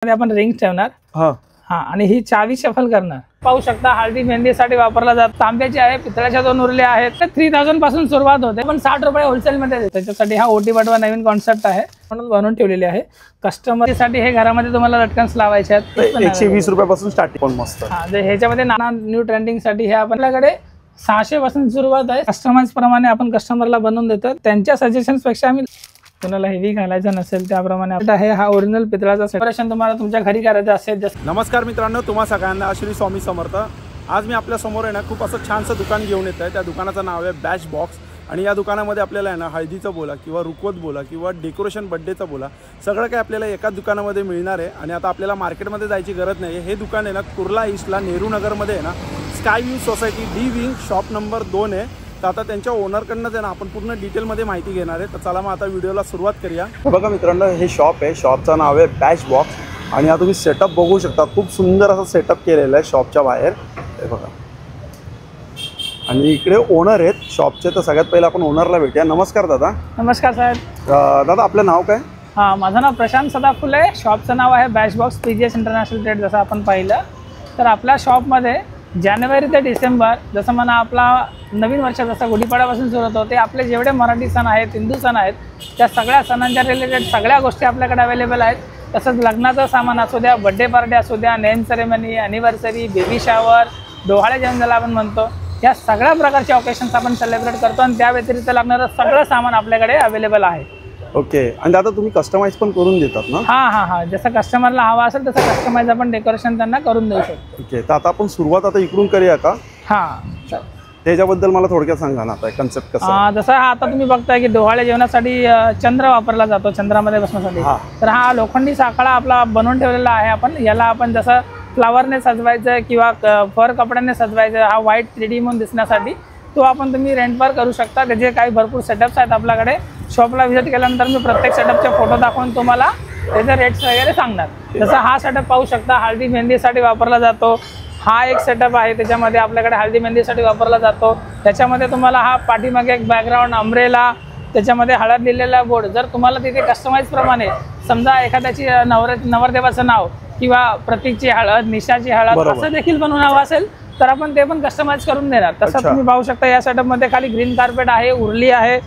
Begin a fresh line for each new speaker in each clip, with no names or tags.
आपण रिंग ठेवणार हा आणि ही चावी शफल करणार। पाहू शकता हळदी मेहंदीसाठी वापरला जातो। तांब्याची आहे, पितळाच्या दोन उरले आहेत। 3000 पासून सुरुवात होते, पण 60 रुपये होलसेल मध्ये देतो। त्याच्यासाठी हा ओटी बटवा नवीन कॉन्सेप्ट आहे म्हणून बनवून ठेवलेली आहे। कस्टमर साठी हे घरामध्ये तुम्हाला लटकन्स लावायचे आहेत
120 रुपयापासून स्टार्टिंग पण मस्त।
हा ह्याच्यामध्ये नाना न्यू ट्रेंडिंग साठी हे आपल्याकडे 600 पासून सुरुवात आहे। कस्टमाइज प्रमाणे आपण कस्टमरला बनवून देतो। त्यांच्या सजेशन्स पेक्षा आम्ही कोणाला हेवी घालायचं नसेल त्याप्रमाणे आहे। हा ओरिजिनल पितळाचा सेपरेशन तुम्हाला तुमच्या घरी करायचं असेल।
नमस्कार मित्रांनो, तुम्हा सगळ्यांना श्री स्वामी समर्थ। आज मी आपल्या समोर आहे ना खूप असं छानसं दुकान घेऊन येत आहे। त्या दुकानाचं नाव आहे बॅच बॉक्स आणि या दुकानामध्ये आपल्याला आहे ना हळदीचं बोला किंवा रुखवत बोला किंवा डेकोरेशन बर्थडेचं बोला सगळं काही आपल्याला एकाच दुकानामध्ये मिळणार आहे। आणि आता आपल्याला मार्केटमध्ये जायची गरज नाही। हे दुकान आहे ना कुर्ला ईस्टला नेहरू नगरमध्ये आहे ना sky view society D wing shop number 2 आहे। तर आता त्यांच्या ओनरकडनंच आहे ना आपण पूर्ण डिटेलमध्ये माहिती घेणार आहे। तर चला मग आता व्हिडिओला सुरुवात करूया। बघा मित्रांनो, हे शॉप आहे, शॉपचं नाव आहे बॅच बॉक्स आणि आता तुम्ही सेटअप बघू शकता। खूप सुंदर असं सेटअप केलेलं आहे शॉपच्या बाहेर, हे बघा। आणि इकडे ओनर आहेत शॉपचे, तर सगळ्यात पहिले आपण ओनरला भेटूया। नमस्कार दादा।
नमस्कार साहेब।
दादा आपलं नाव काय?
हा, माझं नाव प्रशांत सदाफुले आहे। शॉपचं नाव आहे batch box PGS international trade. जसं आपण पाहिलं तर आपल्या शॉपमध्ये जानेवारी ते डिसेंबर जसं म्हणा आपला नवीन वर्ष जसं गुढीपाडव्यापासून सुरुवात होते, आपले जेवढे मराठी सण आहेत, हिंदू सण आहेत, त्या सगळ्या सणांच्या रिलेटेड सगळ्या गोष्टी आपल्याकडे अवेलेबल आहेत। तसंच लग्नाचं सामान असू द्या, बर्थडे पार्टी असू द्या, name ceremony, anniversary, baby shower, डोहाळे जेवण ज्याला आपण म्हणतो, या सगळ्या प्रकारचे ऑकेशन्स आपण सेलिब्रेट करतो आणि त्या व्यतिरिक्त लागणारं सगळं सामान आपल्याकडे अवेलेबल आहे।
ओके। आणि दादा तुम्ही कस्टमाइज पण करून देतात ना?
हा, जसं कस्टमरला हवा असेल तसं कस्टमाइज आपण डेकोरेशन त्यांना करून देऊ शकतो।
ओके, तर आता आपण सुरुवात आता इकडून करूया का?
हा,
त्याच्याबद्दल मला थोडक्यात सांगा ना, आता कन्सेप्ट कसा?
जसं आता तुम्ही बघताय की डोहाळे जेवणासाठी चंद्र वापरला जातो, चंद्रामध्ये बसण्यासाठी। तर हा लोखंडी साखळा आपला बनवून ठेवलेला आहे आपण। याला आपण जसं फ्लावरने सजवायचं किंवा फर कपड्याने सजवायचं, हा व्हाईट 3D म्हणून दिसण्यासाठी तो आपण तुम्ही रेंटवर करू शकता। त्याचे काही भरपूर सेटअप्स आहेत आपल्याकडे। शॉपला व्हिजिट केल्यानंतर मी प्रत्येक सेटअपचे फोटो दाखवून तुम्हाला त्याचे रेट्स वगैरे सांगणार। जसं हा सेटअप पाहू शकता, हळदी मेहंदीसाठी वापरला जातो। हा एक सेटअप आहे, त्याच्यामध्ये आपल्याकडे हळदी मेहंदीसाठी वापरला जातो। त्याच्यामध्ये तुम्हाला हा पाठीमागे एक बॅकग्राऊंड, अम्ब्रेला, त्याच्यामध्ये हळद लिहिलेला बोर्ड। जर तुम्हाला तिथे कस्टमाइज प्रमाणे समजा एखाद्याची नवरदेवाचं नाव किंवा प्रतीकची हळद, निशाची हळद असं देखील बनवून हवं असेल तर आपण ते पण कस्टमाइज करून देणार। तसं तुम्ही पाहू शकता या सेटअपमध्ये खाली ग्रीन कार्पेट आहे, उरली आहे,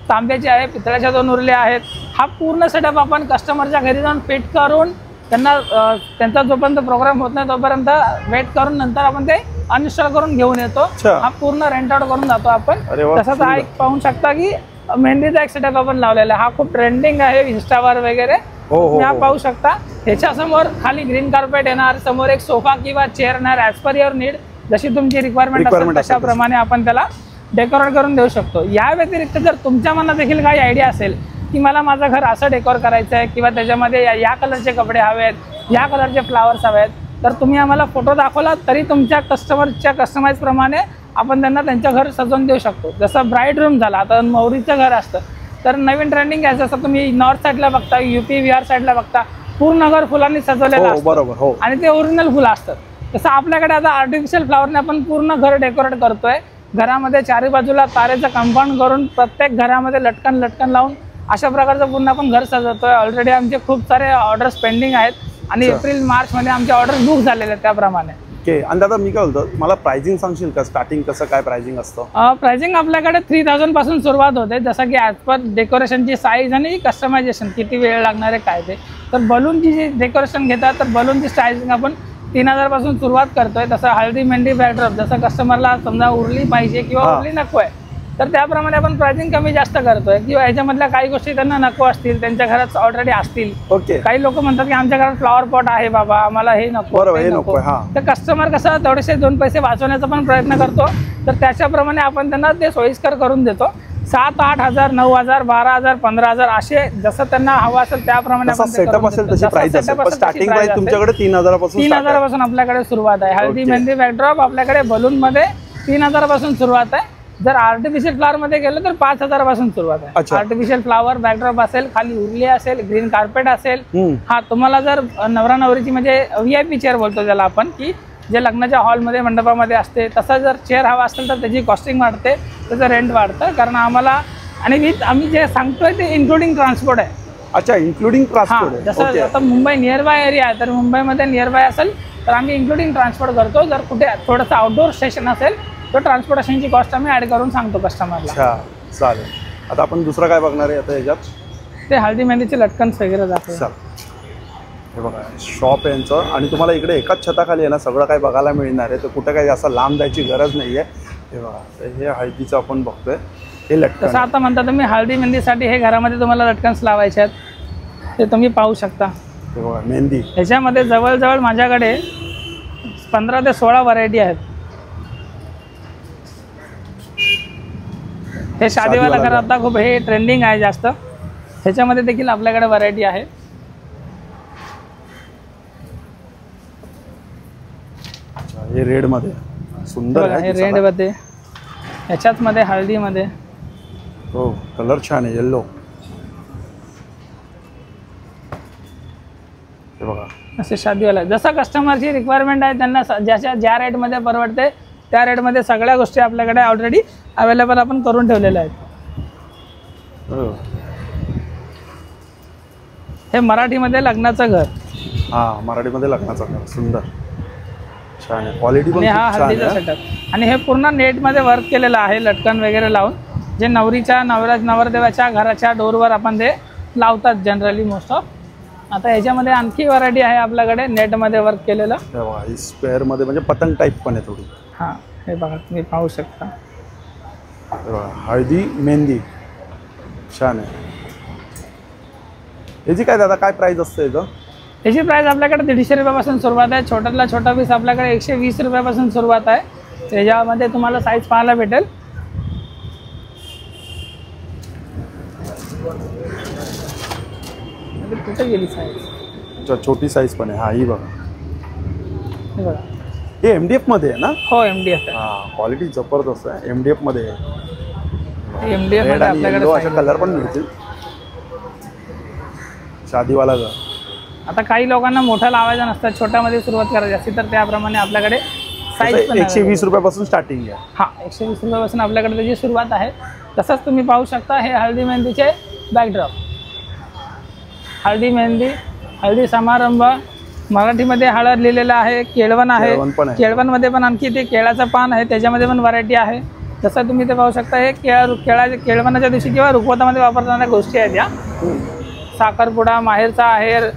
तांब्याची आहे, पितळाच्या दोन उरले आहेत। हा पूर्ण सेटअप आपण कस्टमरच्या घरी जाऊन फिट करून त्यांचा जोपर्यंत प्रोग्राम होत नाही तोपर्यंत वेट करून नंतर आपण ते अनइन्स्टॉल करून घेऊन येतो। हा पूर्ण रेंट आउट करून जातो आपण। तसंच हा एक पाहू शकता की मेहंदीचा एक सेटअप आपण लावलेला आहे। हा खूप ट्रेंडिंग आहे इंस्टावर वगैरे। तुम्ही हा पाहू शकता, ह्याच्या समोर खाली ग्रीन कार्पेट येणार, समोर एक सोफा किंवा चेअर येणार। ॲज पर युअर नीड, जशी तुमची रिक्वायरमेंट असेल तशाप्रमाणे आपण त्याला डेकोरेट करून देऊ शकतो। या व्यतिरिक्त जर तुमच्या मनात देखील काही आयडिया असेल की मला माझं घर असं डेकोर करायचं आहे किंवा त्याच्यामध्ये या कलरचे कपडे हवे आहेत, या कलरचे फ्लावर्स हवे आहेत, तर तुम्ही आम्हाला फोटो दाखवला तरी तुमच्या कस्टमरच्या कस्टमाइज प्रमाणे आपण त्यांना त्यांचं घर सजवून देऊ शकतो। जसं ब्राईड रूम झाला, आता नवरीचं घर असतं तर नवीन ट्रेंडिंग आहे। जसं तुम्ही नॉर्थ साईडला बघता, UP बिहार साईडला बघता, पूर्ण घर फुलांनी सजवलेलं असतं आणि ते ओरिजिनल फुलं असतात। तसं आपल्याकडे आता आर्टिफिशियल फ्लावरने आपण पूर्ण घर डेकोरेट करतोय। घरामध्ये चारी बाजूला तारेचं कंपाऊंड करून प्रत्येक घरामध्ये लटकन लावून अशा प्रकारचं पूर्ण आपण घर सजवतोय। ऑलरेडी आमचे खूप सारे ऑर्डर्स पेंडिंग आहेत आणि एप्रिल मार्च मध्ये आमचे ऑर्डर बुक झालेले आहेत त्याप्रमाणे।
ओके। आणि दादा मी काय बोलतो, मला प्राइसिंग सांगशील का? स्टार्टिंग कसं काय प्राइसिंग असतं?
प्राइसिंग आपल्याकडे 3000 पासून सुरुवात होते, जसं की ॲज पर डेकोरेशनची साईज आणि कस्टमायझेशन किती वेळ लागणार आहे काय ते। तर बलूनची जी डेकोरेशन घेतात तर बलूनची साईजिंग आपण 3000 पासून सुरुवात करतोय। तसं हळदी मेहंदी बॅकड्रॉप जसं कस्टमरला समजा उरली पाहिजे किंवा उरली नको आहे तर त्याप्रमाणे आपण प्राइसिंग कमी जास्त करतोय। किंवा याच्यामधल्या काही गोष्टी त्यांना नको असतील, त्यांच्या घरात ऑलरेडी असतील। काही लोक म्हणतात की आमच्या घरात फ्लॉवर पॉट आहे बाबा, आम्हाला हे नको, तर कस्टमर कसं थोडेसे 2 पैसे वाचवण्याचा पण प्रयत्न करतो, तर त्याच्याप्रमाणे आपण त्यांना ते सोयीस्कर करून देतो। 7-8 हजार, 9 हजार, 12 हजार, 15 हजार असे जसं त्यांना हवं असेल त्याप्रमाणे
सेटअप असेल तशी प्राइस असेल। स्टार्टिंग प्राइस तुमच्याकडे 3000 पासून
आपल्याकडे सुरुवात आहे। हळदी मेहंदी बॅकड्रॉप आपल्याकडे बलून मध्ये 3000 पासून सुरुवात आहे। जर आर्टिफिशियल फ्लावर मध्ये गेलं तर 5000 पासून सुरुवात आहे। आर्टिफिशियल फ्लावर बॅकड्रॉप असेल, खाली उरली असेल, ग्रीन कार्पेट असेल। हा तुम्हाला जर नवरा नवरीची म्हणजे VIP चेअर बोलतो ज्याला आपण, की जे लग्नाच्या हॉलमध्ये मंडपामध्ये असते, तसं जर चेअर हवा असेल तर त्याची कॉस्टिंग वाढते, त्याचं रेंट वाढतं। कारण आम्हाला आणि आम्ही जे सांगतोय ते इन्क्लुडिंग ट्रान्सपोर्ट आहे।
अच्छा, इन्क्लुडिंग ट्रान्सपोर्ट.
जसं आता मुंबई नियर बाय एरिया आहे तर मुंबईमध्ये नियर बाय असेल तर आम्ही इन्क्लुडिंग ट्रान्सपोर्ट करतो. जर कुठे थोडंसं आउटडोर स्टेशन असेल तर ट्रान्सपोर्टेशनची कॉस्ट आम्ही ॲड करून सांगतो कस्टमरला.
अच्छा, चालेल. आता आपण दुसरं काय बघणार आहे आता याच्यात?
ते हळदी मेहंदीचे लटकन्स वगैरे दाखवतो.
हे बघा शॉप आहे यांचं आणि तुम्हाला इकडे एकाच छताखाली आहे ना सगळं काही बघायला मिळणार आहे. तर कुठं काही असं लांब जायची गरज नाही आहे. हे बघा हे हळदीचं आपण बघतोय हे लटकन.
तसं आता म्हणता तुम्ही हळदी मेहंदीसाठी हे घरामध्ये तुम्हाला लटकन्स लावायचे आहेत ते तुम्ही पाहू शकता.
हे बघा मेहंदी.
ह्याच्यामध्ये जवळजवळ माझ्याकडे 15 ते 16 व्हरायटी आहेत. हे शादीवाला घर आता खूप हे ट्रेंडिंग आहे जास्त. ह्याच्यामध्ये देखील आपल्याकडे व्हरायटी आहे.
हे रेड मध्ये सुंदर आहे.
हे रेड मध्ये ह्याच्याच मध्ये हळदी मध्ये.
हो कलर छान आहे येलो. हे बघा
असे शादीवाला जसा कस्टमरची रिक्वायरमेंट आहे त्यांना ज्या रेटमध्ये परवडते त्या रेटमध्ये सगळ्या गोष्टी आपल्याकडे ऑलरेडी अवेलेबल आपण करून ठेवलेल्या आहेत. हे मराठीमध्ये लग्नाचं घर.
हा मराठीमध्ये लग्नाचं घर सुंदर छान आहे. क्वालिटी पण
हा हळदीचा सेटअप आणि हे पूर्ण नेटमध्ये वर्क केलेलं आहे लटकन वगैरे लावून. जे नवरदेवाच्या घराच्या डोरवर आपण ते लावतात जनरली मोस्ट ऑफ. आता ह्याच्यामध्ये आणखी व्हरायटी आहे आपल्याकडे नेटमध्ये वर्क केलेलं.
स्क्वेअर मध्ये म्हणजे पतंग टाईप पण आहे थोडी.
हां हे बघा तुम्ही पाहू शकता.
हळदी मेहंदी छान आहे. याची काय दादा काय प्राइस असते याचं?
याची प्राइस आपल्याकडे 150 रुपयापासून सुरुवात आहे. छोट्यातला छोटा पीस आपल्याकडे 120 रुपयापासून सुरुवात आहे. त्याच्यामध्ये तुम्हाला साईज पाहायला भेटेल. कुठे गेली साईज?
छोटी साईज पण आहे. हा ही बघा.
हे बघा
हे MDF मध्ये आहे ना?
हो MDF आहे.
हा क्वालिटी जबरदस्त आहे. MDF मध्ये आहे.
MDF मध्ये आपल्याकडे
असे कलर पण मिळतील. शादीवाला घर.
आता काही लोकांना मोठा लावायचा नसतं छोट्यामध्ये सुरुवात करायची असते तर त्याप्रमाणे आपल्याकडे साईज
120 रुपयापासून स्टार्टिंग आहे.
हा 120 रुपयापासून आपल्याकडे त्याची सुरुवात आहे. तसंच तुम्ही पाहू शकता हे हळदी मेहंदीचे बॅकड्रॉप. हळदी मेहंदी हळदी समारंभ मराठीमध्ये हळद लिहिलेलं आहे. केळवण आहे. केळवणमध्ये पण आणखी ते केळाचं पान आहे त्याच्यामध्ये पण व्हरायटी आहे. जसं तुम्ही ते पाहू शकता हे केळवणाच्या दिवशी किंवा रुखवतामध्ये वापरणाऱ्या गोष्टी आहेत. या साखरपुडा माहेरचा आहेर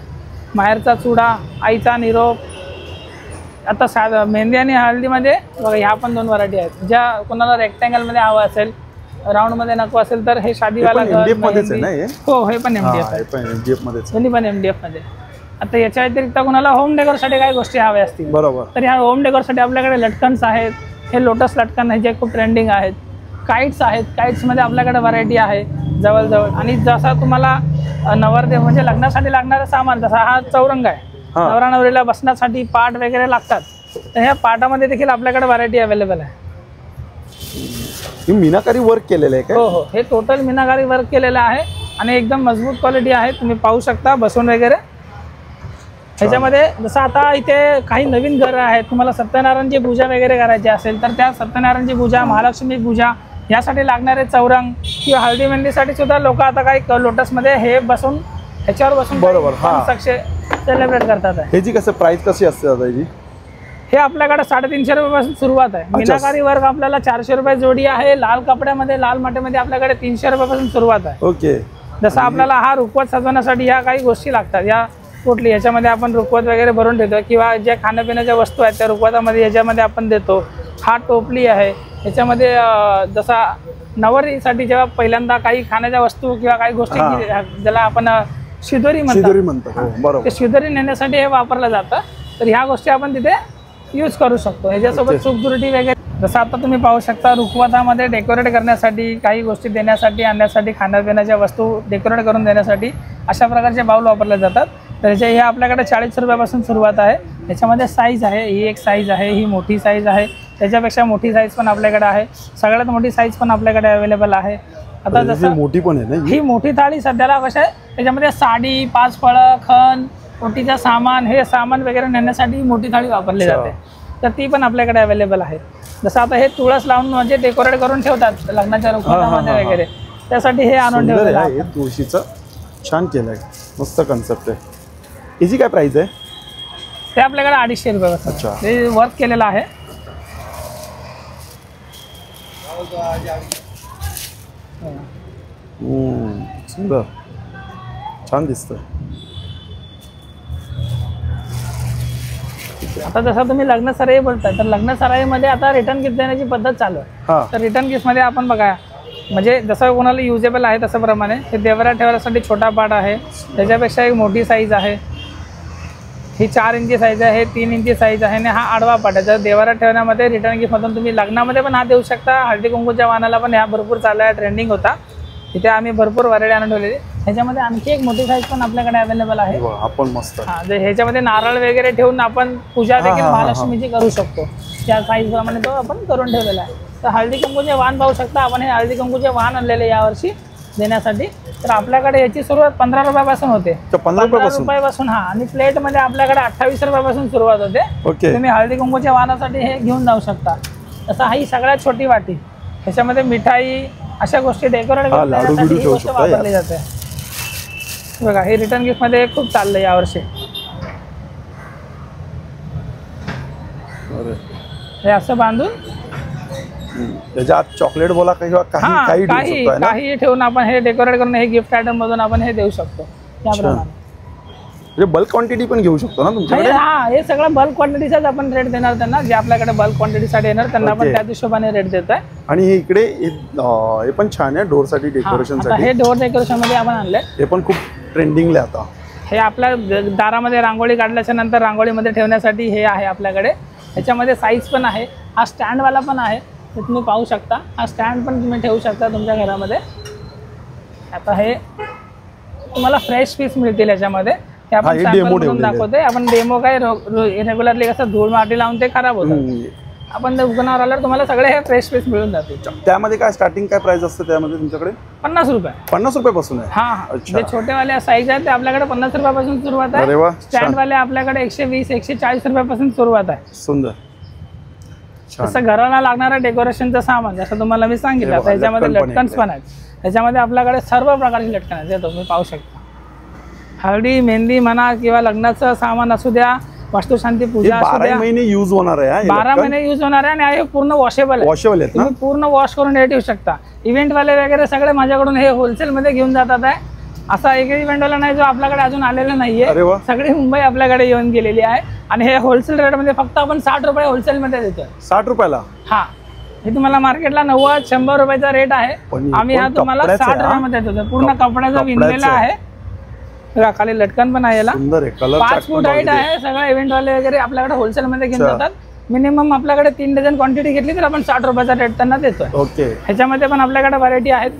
माहेरचा चुडा आईचा निरोप. आता मेहंदी आणि हळदीमध्ये बघा ह्या पण 2 व्हरायटी आहेत. ज्या कोणाला रेक्टँगलमध्ये हवं असेल राऊंडमध्ये नको असेल तर हे शादीवाला घर. हो हे पण MDF आहे. दोन्ही पण MDF मध्ये. आता याच्या व्यतिरिक्त कोणाला होम डेकोरसाठी काही गोष्टी हव्या असतील
बरोबर
तर ह्या होम डेकोरसाठी आपल्याकडे लटकन्स आहेत. हे लोटस लटकन आहे जे खूप ट्रेंडिंग आहेत. काईट्स आहेत. काईट्समध्ये आपल्याकडे व्हरायटी आहे जवळजवळ. आणि जसा तुम्हाला नवरदेव म्हणजे लग्नासाठी लागणारं सामान जसा हा चौरंग आहे. नवरा नवरीला बसण्यासाठी पाट वगैरे लागतात तर ह्या पाटामध्ये देखील आपल्याकडे व्हरायटी अवेलेबल आहे.
मीनाकारी वर्क केलेलं आहे.
हो हो हे टोटल मीनाकारी वर्क केलेलं आहे आणि एकदम मजबूत क्वालिटी आहे. तुम्ही पाहू शकता बसून वगैरे. ह्याच्यामध्ये जसं आता इथे काही नवीन घरं आहेत तुम्हाला सत्यनारायणची पूजा वगैरे करायची असेल तर त्या सत्यनारायणची पूजा महालक्ष्मी पूजा यासाठी लागणारे चौरंग किंवा हळदी मेहंदीसाठी सुद्धा लोक आता काही लोटसमध्ये हे बसून ह्याच्यावर बसून
बरोबर
सेलिब्रेट करतात.
ह्याची कसं प्राइस कशी असते दादा?
हे आपल्याकडे 350 रुपयापासून सुरुवात आहे. मीनाकारी वर्क आपल्याला 400 रुपये जोडी आहे. लाल कपड्यामध्ये लाल माटेमध्ये आपल्याकडे 300 रुपयापासून सुरुवात आहे.
ओके.
जसं आपल्याला हा रुखवत सजवण्यासाठी ह्या काही गोष्टी लागतात. या कुठली ह्याच्यामध्ये आपण रुखवत वगैरे भरून ठेवतो किंवा ज्या खाण्यापिण्याच्या वस्तू आहेत त्या रुखवतामध्ये ह्याच्यामध्ये आपण देतो. हा टोपली आहे. ह्याच्यामध्ये जसा नवरीसाठी जेव्हा पहिल्यांदा काही खाण्याच्या वस्तू किंवा काही गोष्टी ज्याला आपण शिदोरी म्हणतो ते शिदोरी नेण्यासाठी हे वापरलं जातं. तर ह्या गोष्टी आपण तिथे यूज करू शकतो. ह्याच्यासोबत सुखदुरटी वगैरे जसं आता तुम्ही पाहू शकता रुखवतामध्ये डेकोरेट करण्यासाठी काही गोष्टी देण्यासाठी आणण्यासाठी खाण्यापिण्याच्या वस्तू डेकोरेट करून देण्यासाठी अशा प्रकारचे बाऊल वापरले जातात. तर हे आपल्याकडे 40 रुपयापासून सुरुवात आहे. याच्यामध्ये साईज आहे. ही एक साईज आहे. ही मोठी साईज आहे. त्याच्यापेक्षा मोठी साईज पण आपल्याकडे आहे. सगळ्यात मोठी साईज पण आपल्याकडे अवेलेबल आहे. आता जसं
मोठी पण आहे ना
ही मोठी थाळी सध्याला कसं आहे त्याच्यामध्ये साडी 5 फळं खण ओटीचं सामान हे सामान वगैरे नेण्यासाठी मोठी थाळी वापरली जाते. तर ती पण आपल्याकडे अवेलेबल आहे. जसं आता हे तुळस लावून म्हणजे डेकोरेट करून ठेवतात लग्नाच्या रुखवतामध्ये वगैरे त्यासाठी हे आणून ठेवलेलं आहे.
तुळशीचं छान केलंय, मस्त कन्सेप्ट आहे. याची काय प्राइस आहे?
ते आपल्याकडे 250 रुपये बसतात.
अच्छा.
ते वर्क केलेलं आहे.
सुंदर, छान दिसतंय.
आता जसं तुम्ही लग्न सराई बोलताय, तर लग्न सराईमध्ये आता रिटर्न गिफ्ट देण्याची पद्धत चालू आहे. तर रिटर्न गिफ्टमध्ये आपण बघा, म्हणजे जसं कोणाला युजेबल आहे तसं प्रमाणे हे देवरा ठेवण्यासाठी छोटा पाट आहे, त्याच्यापेक्षा एक मोठी साईज आहे, ही 4 इंची साईज आहे, हे 3 इंची साईज आहे आणि हा आडवा पाट आहे. जर देवरा ठेवण्यामध्ये रिटर्न गिफ्टमधून तुम्ही लग्नामध्ये पण हा देऊ शकता. हळदी कुंकूच्या वाहनाला पण ह्या भरपूर चालू आहे, ट्रेंडिंग होता. इथे आम्ही भरपूर व्हरायटी आणून ठेवलेली. ह्याच्यामध्ये आणखी एक मोठी साईज पण आपल्याकडे अवेलेबल आहे.
आपण मस्त.
हा, ह्याच्यामध्ये नारळ वगैरे ठेवून आपण पूजा देखील महालक्ष्मीची करू शकतो. त्या साईज प्रमाणे तो आपण करून ठेवलेला आहे. तर हळदी कुंकूचे वाहन पाहू शकता आपण. हे हळदी कुंकूचे वाहन आणलेले यावर्षी देण्यासाठी. तर आपल्याकडे याची सुरुवात 15 रुपयापासून होते. 15 रुपयापासून. हा, आणि प्लेटमध्ये आपल्याकडे 28 रुपयापासून सुरुवात होते. तुम्ही हळदी कुंकूच्या वाहनासाठी हे घेऊन जाऊ शकता. तसं ही सगळ्यात छोटी वाटी, ह्याच्यामध्ये मिठाई अशा गोष्टी डेकोरेट करण्यासाठी ही गोष्ट वापरली जाते. बघा, हे रिटर्न गिफ्ट मध्ये खूप चाललंय यावर्षी. हे असं बांधून
त्याच्या आत चॉकलेट बोला काही
ठेवून आपण हे डेकोरेट करून हे गिफ्ट आयटम मधून आपण हे देऊ शकतो. त्याप्रमाणे
बल्क क्वांटिटी पण घेऊ शकतो ना तुमच्याकडे?
हा, हे सगळं बल्क क्वांटिटीचाच आपण रेट देणार त्यांना. जे आपल्याकडे बल्क क्वांटिटीसाठी येणार त्यांना आपण त्या हिशोबाने रेट देत आहे.
आणि हे इकडे हे पण छान आहे डोर साठी, डेकोरेशन साठी.
हे डोर डेकोरेशन मध्ये आपण आणले.
हे पण खूप ट्रेंडिंगला आता.
हे आपल्या दारामध्ये रांगोळी काढल्याच्या नंतर रांगोळीमध्ये ठेवण्यासाठी हे आहे आपल्याकडे. ह्याच्यामध्ये साईज पण आहे. हा स्टँडवाला पण आहे, ते तुम्ही पाहू शकता. हा स्टँड पण तुम्ही ठेवू शकता तुमच्या घरामध्ये. आता हे तुम्हाला फ्रेश पीस मिळतील याच्यामध्ये. ते आपण सॅम्पल दाखवतोय. आपण डेमो काय रेग्युलरली कसं धूळ माती लावून ते खराब होतं. आपण दुकानावर आल्यावर तुम्हाला सगळे हे फ्रेश पीस मिळून जातील.
त्यामध्ये काय स्टार्टिंग काय प्राइस असते त्यामध्ये तुमच्याकडे?
50 रुपये.
50 रुपयापासून आहे?
हा, जे छोटेवाले साईज आहेत ते आपल्याकडे 50 रुपयापासून सुरुवात आहे. स्टँडवाले आपल्याकडे 120-140 रुपयापासून सुरुवात आहे.
सुंदर.
जसं घराला लागणारं डेकोरेशनचं सामान जसं तुम्हाला मी सांगितलं. त्याच्यामध्ये लटकन्स पण आहेत. त्याच्यामध्ये आपल्याकडे सर्व प्रकारचे लटकन आहेत, जे तुम्ही पाहू शकता. हळदी मेहंदी म्हणा किंवा लग्नाचं सामान असू द्या, वास्तुशांती पूजा असू द्या,
12 महिने यूज होणार आहे.
12 महिने यूज होणार आहे. आणि हे पूर्ण वॉशेबल आहे. तुम्ही पूर्ण वॉश करून हे ठेवू शकता. इव्हेंटवाले वगैरे सगळे माझ्याकडून हे होलसेलमध्ये घेऊन जातात आहे. असा एक इव्हेंटवाला नाही जो आपल्याकडे अजून आलेला नाहीये. सगळी मुंबई आपल्याकडे येऊन गेलेली आहे. आणि हे होलसेल रेटमध्ये फक्त आपण 60 रुपये होलसेलमध्ये देतोय.
60 रुपयाला?
हा, हे तुम्हाला मार्केटला 90-100 रुपयाचा रेट आहे. आम्ही हा तुम्हाला 60 रुपयामध्ये देतो. पूर्ण कपड्याचा विणलेला आहे. खाली लटकन पण आहे. याला 5 फूट हाईट आहे. सगळं इव्हेंटवाले वगैरे आपल्याकडे होलसेलमध्ये घेऊन जातात. मिनिमम आपल्याकडे 3 डझन क्वांटिटी घेतली तर आपण 60 रुपयाचा रेट त्यांना देतोय. ह्याच्यामध्ये पण आपल्याकडे व्हरायटी आहेत.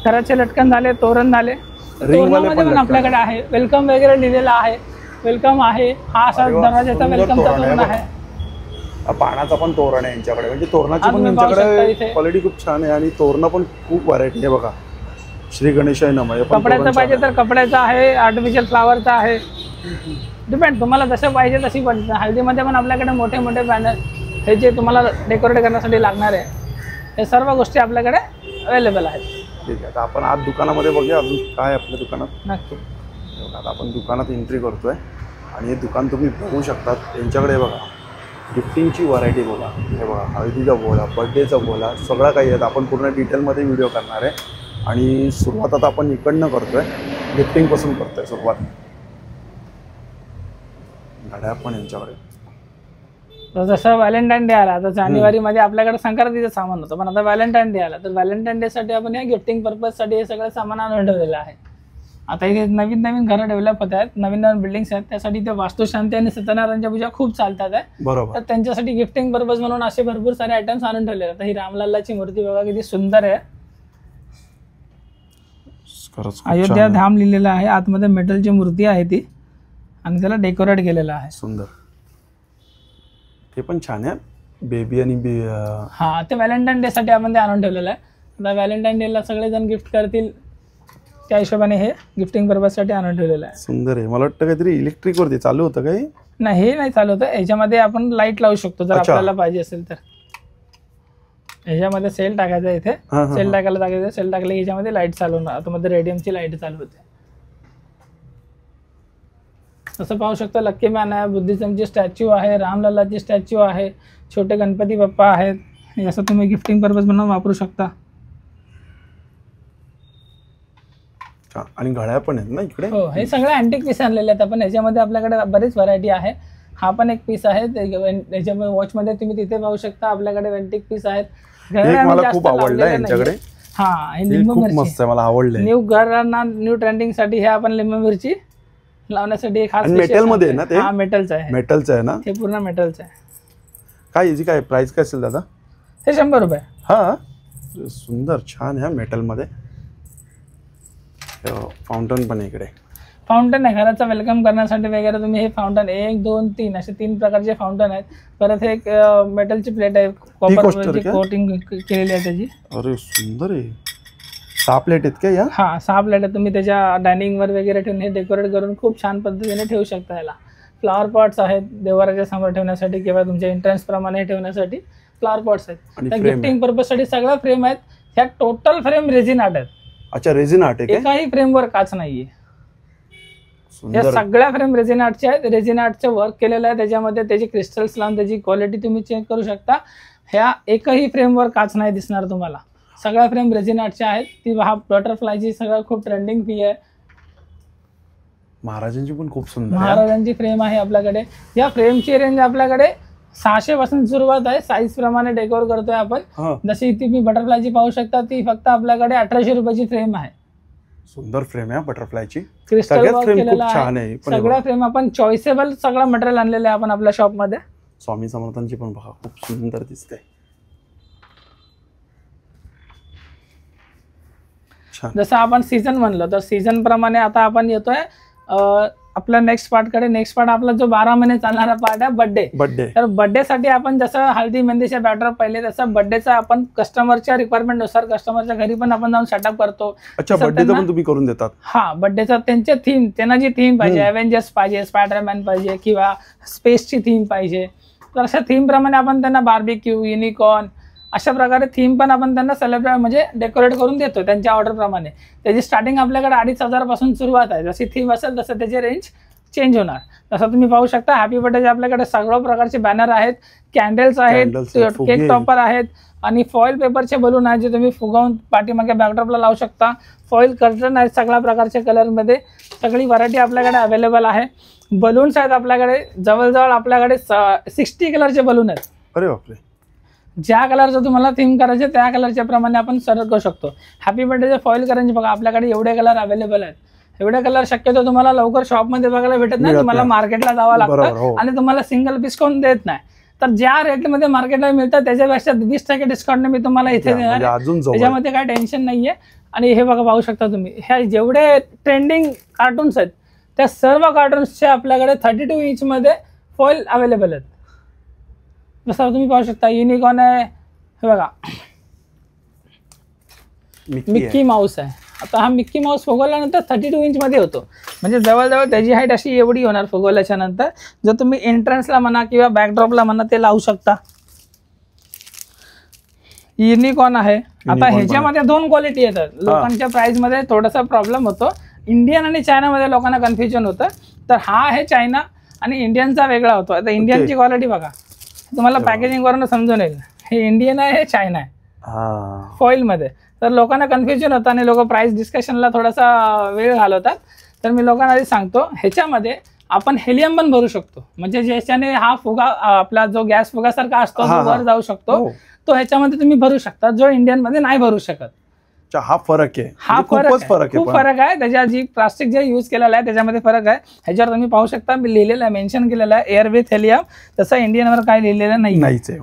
घराचे लटकन झाले, तोरण झाले, तोरणामध्ये पण आपल्याकडे आहे. वेलकम वगैरे लिहिलेला आहे. वेलकम आहे. हा असा दरवाजाचा वेलकमचा तोरण आहे.
पानाचा पण तोरण आहे यांच्याकडे. म्हणजे तोरणाची पण यांच्याकडे क्वालिटी खूप छान आहे. आणि तोरण पण खूप व्हरायटी आहे. बघा, श्री गणेशाय नमः.
कपड्याचं पाहिजे तर कपड्याचा आहे, आर्टिफिशियल फ्लावरचा आहे. डिपेंड तुम्हाला जसं पाहिजे तशी. पण हळदीमध्ये पण आपल्याकडे मोठे मोठे बॅनर हे जे तुम्हाला डेकोरेट करण्यासाठी लागणार आहे, हे सर्व गोष्टी आपल्याकडे अवेलेबल आहेत.
ठीक आहे, आता आपण आज दुकानामध्ये बघूया अजून काय आपल्या दुकानात.
नक्की.
आता आपण दुकानात एंट्री करतोय आणि हे दुकान तुम्ही बघू शकतात. त्यांच्याकडे बघा गिफ्टिंगची व्हरायटी बघा. हे बघा, हळदीचा बोला, बर्थडेचा बोला, सगळं काही आहे. आपण पूर्ण डिटेलमध्ये व्हिडिओ करणार आहे. आणि सुरुवात आता आपण इकडनं करतोय, गिफ्टिंगपासून करतोय सुरुवात. गाड्या पण यांच्याकडे.
जसं व्हॅलेंटाईन डे आला तर जानेवारीमध्ये आपल्याकडे संक्रांतीचं सामान होतं. पण आता व्हॅलेंटाईन डे आला तर व्हॅलेंटाईन डे साठी आपण या गिफ्टिंग पर्पजसाठी हे सगळं सामान आणून ठेवलेलं आहे. आता इथे नवीन नवीन घरं डेव्हलप होत आहेत, नवीन नवीन बिल्डिंग्स आहेत. त्यासाठी ते वास्तुशांती आणि सत्यनारायणच्या पूजा खूप चालतात आहे.
बरोबर.
तर त्यांच्यासाठी गिफ्टिंग पर्पज म्हणून असे भरपूर सारे आयटम्स आणून ठेवले. आता ही रामलल्लाची मूर्ती बघा किती सुंदर आहे. अयोध्या धाम लिहिलेलं आहे. आतमध्ये मेटलची मूर्ती आहे ती आणि त्याला डेकोरेट केलेलं आहे.
सुंदर. ते पण छान आहे. बेबी आणि
हा, ते व्हॅलेंटाईन डे साठी आपण ते आणून ठेवलेलं आहे. आता व्हॅलेंटाईन डेला सगळेजण गिफ्ट करतील त्या हिशोबाने हे गिफ्टिंग पर्पजसाठी आणून ठेवलेलं आहे.
सुंदर आहे. मला वाटतं काहीतरी इलेक्ट्रिक वरती चालू होतं काही.
नाही, हे नाही चालू होतं. याच्यामध्ये आपण लाईट लावू शकतो जर आपल्याला पाहिजे असेल तर. ह्याच्यामध्ये सेल टाकायचा, इथे सेल टाकायला टाकायचं. सेल टाकले ह्याच्यामध्ये लाईट चालू होणार. आतमध्ये रेडियमची लाईट चालू होते. जसं पाहू शकता लक्की मॅन आहे, बुद्धिझमची स्टॅच्यू आहे, रामलल्लाची स्टॅच्यू आहे, छोटे गणपती बाप्पा आहेत. हे असं तुम्ही गिफ्टिंग पर्पज म्हणून वापरू शकता.
आणि घड्याळ पण आहेत ना इकडे.
हो, हे सगळे अँटिक पीस आणलेले आहेत आपण. ह्याच्यामध्ये आपल्याकडे बरीच व्हरायटी आहे. हा पण एक पीस आहे त्याच्यामध्ये, वॉचमध्ये तुम्ही तिथे पाहू शकता आपल्याकडे अँटिक पीस आहेत.
मला खूप आवडलं यांच्याकडे.
हा, हे लिंबू
खूप
मिरची
मस्त आहे, मला आवडलं.
न्यू घरांना न्यू ट्रेंडिंग साठी हे आपण लिंबू मिरची लावण्यासाठी एक खास
मेटल मध्ये आहे ना ते.
हा, मेटलचं आहे.
मेटलचं आहे ना
हे पूर्ण मेटलचं आहे.
काय याची काय प्राइस काय असेल दादा?
हे 100 रुपये.
हा, सुंदर छान आहे मेटल मध्ये. फाउंटन पण इकडे.
फाउंटन आहे घराचा वेलकम करण्यासाठी वगैरे. तुम्ही हे फाउंटन 1 2 3 असे 3 प्रकारचे फाउंटन आहेत. परत हे एक मेटलची प्लेट आहे, कॉपर कोटिंग केलेली आहे त्याची.
अरे सुंदर आहे. 6 प्लेट आहेत का या?
हा, 6 प्लेट आहेत. तुम्ही त्याच्या डायनिंग वर वगैरे ठेवून हे डेकोरेट करून खूप छान पद्धतीने ठेवू शकता. याला फ्लॉवर पॉट्स आहेत देवाराच्या समोर ठेवण्यासाठी किंवा तुमच्या एंट्रन्स प्रमाणे ठेवण्यासाठी फ्लॉवर पॉट्स आहेत. त्या गिफ्टिंग पर्पज साठी सगळ्या फ्रेम आहेत. ह्या टोटल फ्रेम रेझिन आर्ट आहेत.
अच्छा, रेझिन आर्ट आहे.
एकाही फ्रेमवर काच नाहीये. या सगळ्या फ्रेम रेझिन आर्टच्या आहेत. रेझिन आर्टचं वर्क केलेलं आहे त्याच्यामध्ये. त्याची क्रिस्टल्स लावून त्याची क्वालिटी तुम्ही चेक करू शकता. ह्या एकही फ्रेमवर काच नाही दिसणार तुम्हाला. सगळ्या फ्रेम रेझिन आर्टच्या आहेत. ती हा बटरफ्लायची सगळं खूप ट्रेंडिंग फी आहे.
महाराजांची पण खूप सुंदर
महाराजांची फ्रेम आहे आपल्याकडे. या फ्रेमची रेंज आपल्याकडे 600 पासून सुरुवात आहे. साईज प्रमाणे डेकोर करतोय आपण. जशी तुम्ही बटरफ्लायची पाहू शकता ती फक्त आपल्याकडे 1800 रुपयाची फ्रेम आहे.
सुंदर फ्रेम आहे बटरफ्लायची.
क्रिस्टल वर्क केलेलं आहे. सगळ्या फ्रेम आपण चॉईसेबल सगळं मटेरियल आणलेलं आहे आपण आपल्या शॉप मध्ये.
स्वामी समर्थांची पण बघा खूप सुंदर दिसते.
जसं आपण सीझन म्हणलं तर सीझन प्रमाणे आता आपण येतोय आपल्या नेक्स्ट पार्टकडे. नेक्स्ट पार्ट आपला जो 12 महिने चालणारा पार्ट आहे बर्थडे. तर बर्थडे साठी आपण जसं हळदी मेहंदीच्या बॅटर पहिले तसं बर्थडेचा आपण कस्टमरच्या रिक्वायरमेंट नुसार कस्टमरच्या घरी पण आपण जाऊन सेटअप करतो.
अच्छा, बर्थडेचा पण तुम्ही करून देतात?
हा, बर्थडेचा त्यांचे थीम, त्यांना जी थीम पाहिजे, अव्हेंजर्स पाहिजे, स्पायडरमॅन पाहिजे किंवा स्पेसची थीम पाहिजे, तर अशा थीम प्रमाणे आपण त्यांना बार्बिक्यू, युनिकॉर्न अशा प्रकारे थीम पण आपण त्यांना सेलिब्रेट म्हणजे डेकोरेट करून देतो त्यांच्या ऑर्डर प्रमाणे. त्याची स्टार्टिंग आपल्याकडे 2500 पासून सुरुवात आहे. जशी थीम असेल तसं त्याची रेंज चेंज होणार. तसं तुम्ही पाहू शकता हॅपी बर्थडेचे आपल्याकडे सगळ्या प्रकारचे बॅनर आहेत, कॅन्डल्स आहेत, केक टॉपर आहेत आणि फॉईल पेपरचे बलून आहेत जे तुम्ही फुगवून पाठीमागे बॅकड्रॉपला लावू शकता. फॉईल कर्टन आहेत सगळ्या प्रकारच्या कलरमध्ये. सगळी व्हरायटी आपल्याकडे अवेलेबल आहे. बलून्स आहेत आपल्याकडे जवळजवळ आपल्याकडे 60 कलरचे बलून आहेत.
अरे बापरे.
ज्या कलरचं तुम्हाला थीम करायचे त्या कलरच्या प्रमाणे आपण सर्व करू शकतो. हॅपी बर्थडेचे फॉईल करायचे बघा आपल्याकडे एवढे कलर अवेलेबल आहेत. एवढे कलर शक्यतो तुम्हाला लवकर शॉपमध्ये बघायला भेटत नाही. तुम्हाला मार्केटला जावं लागतं आणि तुम्हाला सिंगल पीस कोण देत नाही. तर ज्या रेटमध्ये मार्केटला मिळतात त्याच्यापेक्षा 20% डिस्काउंट मी तुम्हाला इथे देणार. त्याच्यामध्ये काय टेन्शन नाहीये. आणि हे बघा पाहू शकता तुम्ही ह्या जेवढे ट्रेंडिंग कार्टून्स आहेत त्या सर्व कार्टून्सचे आपल्याकडे 32 इंच मध्ये फॉईल अवेलेबल आहेत. जसं तुम्ही पाहू शकता युनिकॉर्न आहे, हे बघा मिक्की माऊस आहे. आता हा मिक्की माऊस फुगवल्यानंतर 32 इंच मध्ये होतो. म्हणजे जवळजवळ त्याची हाईट अशी एवढी होणार फुगवल्याच्या नंतर. जर तुम्ही एंट्रन्सला म्हणा किंवा बॅकड्रॉपला म्हणा ते लावू शकता. युनिकॉर्न आहे. आता ह्याच्यामध्ये 2 क्वालिटी येतात. लोकांच्या प्राइस मध्ये थोडासा प्रॉब्लेम होतो. इंडियन आणि चायनामध्ये लोकांना कन्फ्युजन होतं. तर हा आहे चायना आणि इंडियनचा वेगळा होतो. आता इंडियनची क्वालिटी बघा तुम्हाला पॅकेजिंग वरून समजून येईल. हे इंडियन आहे, हे चायना आहे फॉईल मध्ये. तर लोकांना कन्फ्युजन होतं आणि लोक प्राइस डिस्कशनला थोडासा वेळ घालवतात. तर मी लोकांना आधी सांगतो ह्याच्यामध्ये आपण हेलियम पण भरू शकतो. म्हणजे ज्याच्याने हा फुगा आपला जो गॅस फुगासारखा असतो तो वर जाऊ शकतो तो ह्याच्यामध्ये तुम्ही भरू शकता, जो इंडियन मध्ये नाही भरू शकत.
हा फरक आहे.
हा खूप फरक आहे. त्याच्या जी प्लास्टिक जे यूज केलेलं आहे त्याच्यामध्ये फरक आहे. ह्याच्यावर तुम्ही पाहू शकता मी लिहिलेलं आहे, मेन्शन केलेलं आहे एअर विथ हेलियम. तसं इंडियनवर काय लिहिलेलं नाहीच आहे.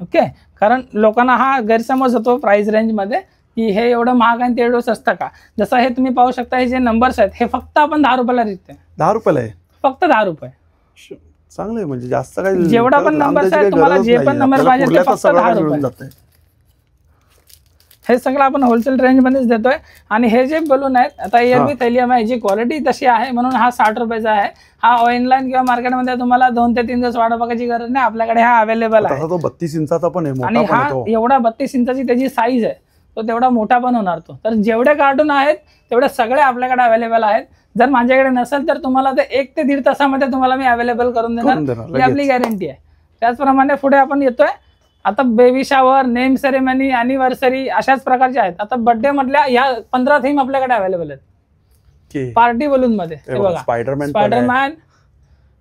ओके. कारण लोकांना हा गैरसमज होतो प्राइस रेंज मध्ये की हे एवढं महाग आणि ते एवढं स्वस्त का. जसं हे तुम्ही पाहू शकता हे जे नंबर्स आहेत हे फक्त आपण 10 रुपयाला विकतोय.
10 रुपयाला आहे.
फक्त 10 रुपये.
चांगलं आहे. म्हणजे जास्त काही
जेवढा पण नंबर्स आहेत तुम्हाला जे पण नंबर पाहिजे ते फक्त 10 रुपये. हे सगळं आपण होलसेल रेंज मध्येच देतोय. आणि हे जे बलून आहेत आता एअर विथ हेलियम आहे, जी क्वालिटी तशी आहे म्हणून हा 60 रुपयाचा आहे. हा ऑनलाईन किंवा मार्केटमध्ये तुम्हाला 2 ते 3 दिवस वाट बघायची गरज नाही. आपल्याकडे हा अवेलेबल आहे.
32 इंचाचा पण आहे
आणि हा एवढा 32 इंचाची त्याची साईज आहे तो तेवढा मोठा पण होणार तो. तर जेवढे कार्टून आहेत तेवढे सगळे आपल्याकडे अवेलेबल आहेत. जर माझ्याकडे नसेल तर तुम्हाला ते 1 ते 1.5 तासामध्ये तुम्हाला मी अवेलेबल करून देणार, ही आपली गॅरंटी आहे. त्याचप्रमाणे पुढे आपण येतोय आता baby shower, name ceremony, anniversary अशाच प्रकारच्या आहेत. आता बर्थडे मधल्या ह्या 15 थीम आपल्याकडे अवेलेबल आहेत पार्टी बलून मध्ये. हे बघा स्पायडरमॅन,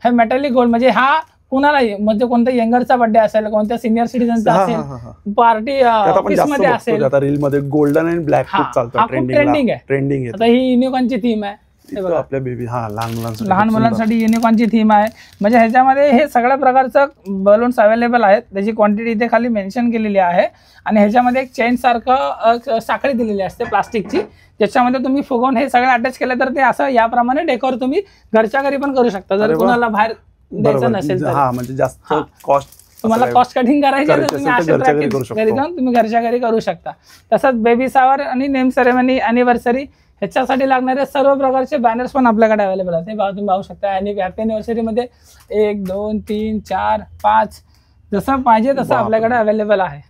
हे मेटॅलिक गोल्ड, म्हणजे हा कुणालाही, म्हणजे कोणत्या यंगरचा बर्थडे असेल, कोणत्या सिनियर सिटीजनचा असेल, पार्टी ऑफिस मध्ये असेल,
रील मध्ये गोल्डन अँड ब्लॅक खूप चालतं,
ट्रेंडिंग आहे. आता ही युनिकॉर्नची थीम आहे.
आपल्या बेबी
लहान मुलांसाठी युनिकॉर्नची थीम आहे. म्हणजे ह्याच्यामध्ये हे सगळ्या प्रकारचं बलून्स अवेलेबल आहेत. त्याची क्वांटिटी इथे खाली मेन्शन केलेली आहे. आणि ह्याच्यामध्ये एक चेन सारखं साखळी दिलेली असते प्लास्टिकची, ज्याच्यामध्ये तुम्ही फुगवून हे सगळं अटॅच केलं तर ते असं याप्रमाणे डेकोर तुम्ही घरच्या घरी पण करू शकता. जर कुणाला बाहेर द्यायचं नसेल तर,
म्हणजे जास्त कॉस्ट
तुम्हाला कॉस्ट कटिंग करायची तर तुम्ही अशा घरी जाऊन तुम्ही घरच्या घरी करू शकता. तसंच बेबी शावर आणि नेम सेरेमनी, अॅनिव्हर्सरी ह्याच्यासाठी लागणारे सर्व प्रकारचे बॅनर्स पण आपल्याकडे अवेलेबल आहेत. हे तुम्ही पाहू शकता. आणि हॅपी अॅनिव्हर्सरी मध्ये 1, 2, 3, 4, 5 जसं पाहिजे तसं आपल्याकडे अवेलेबल आहे.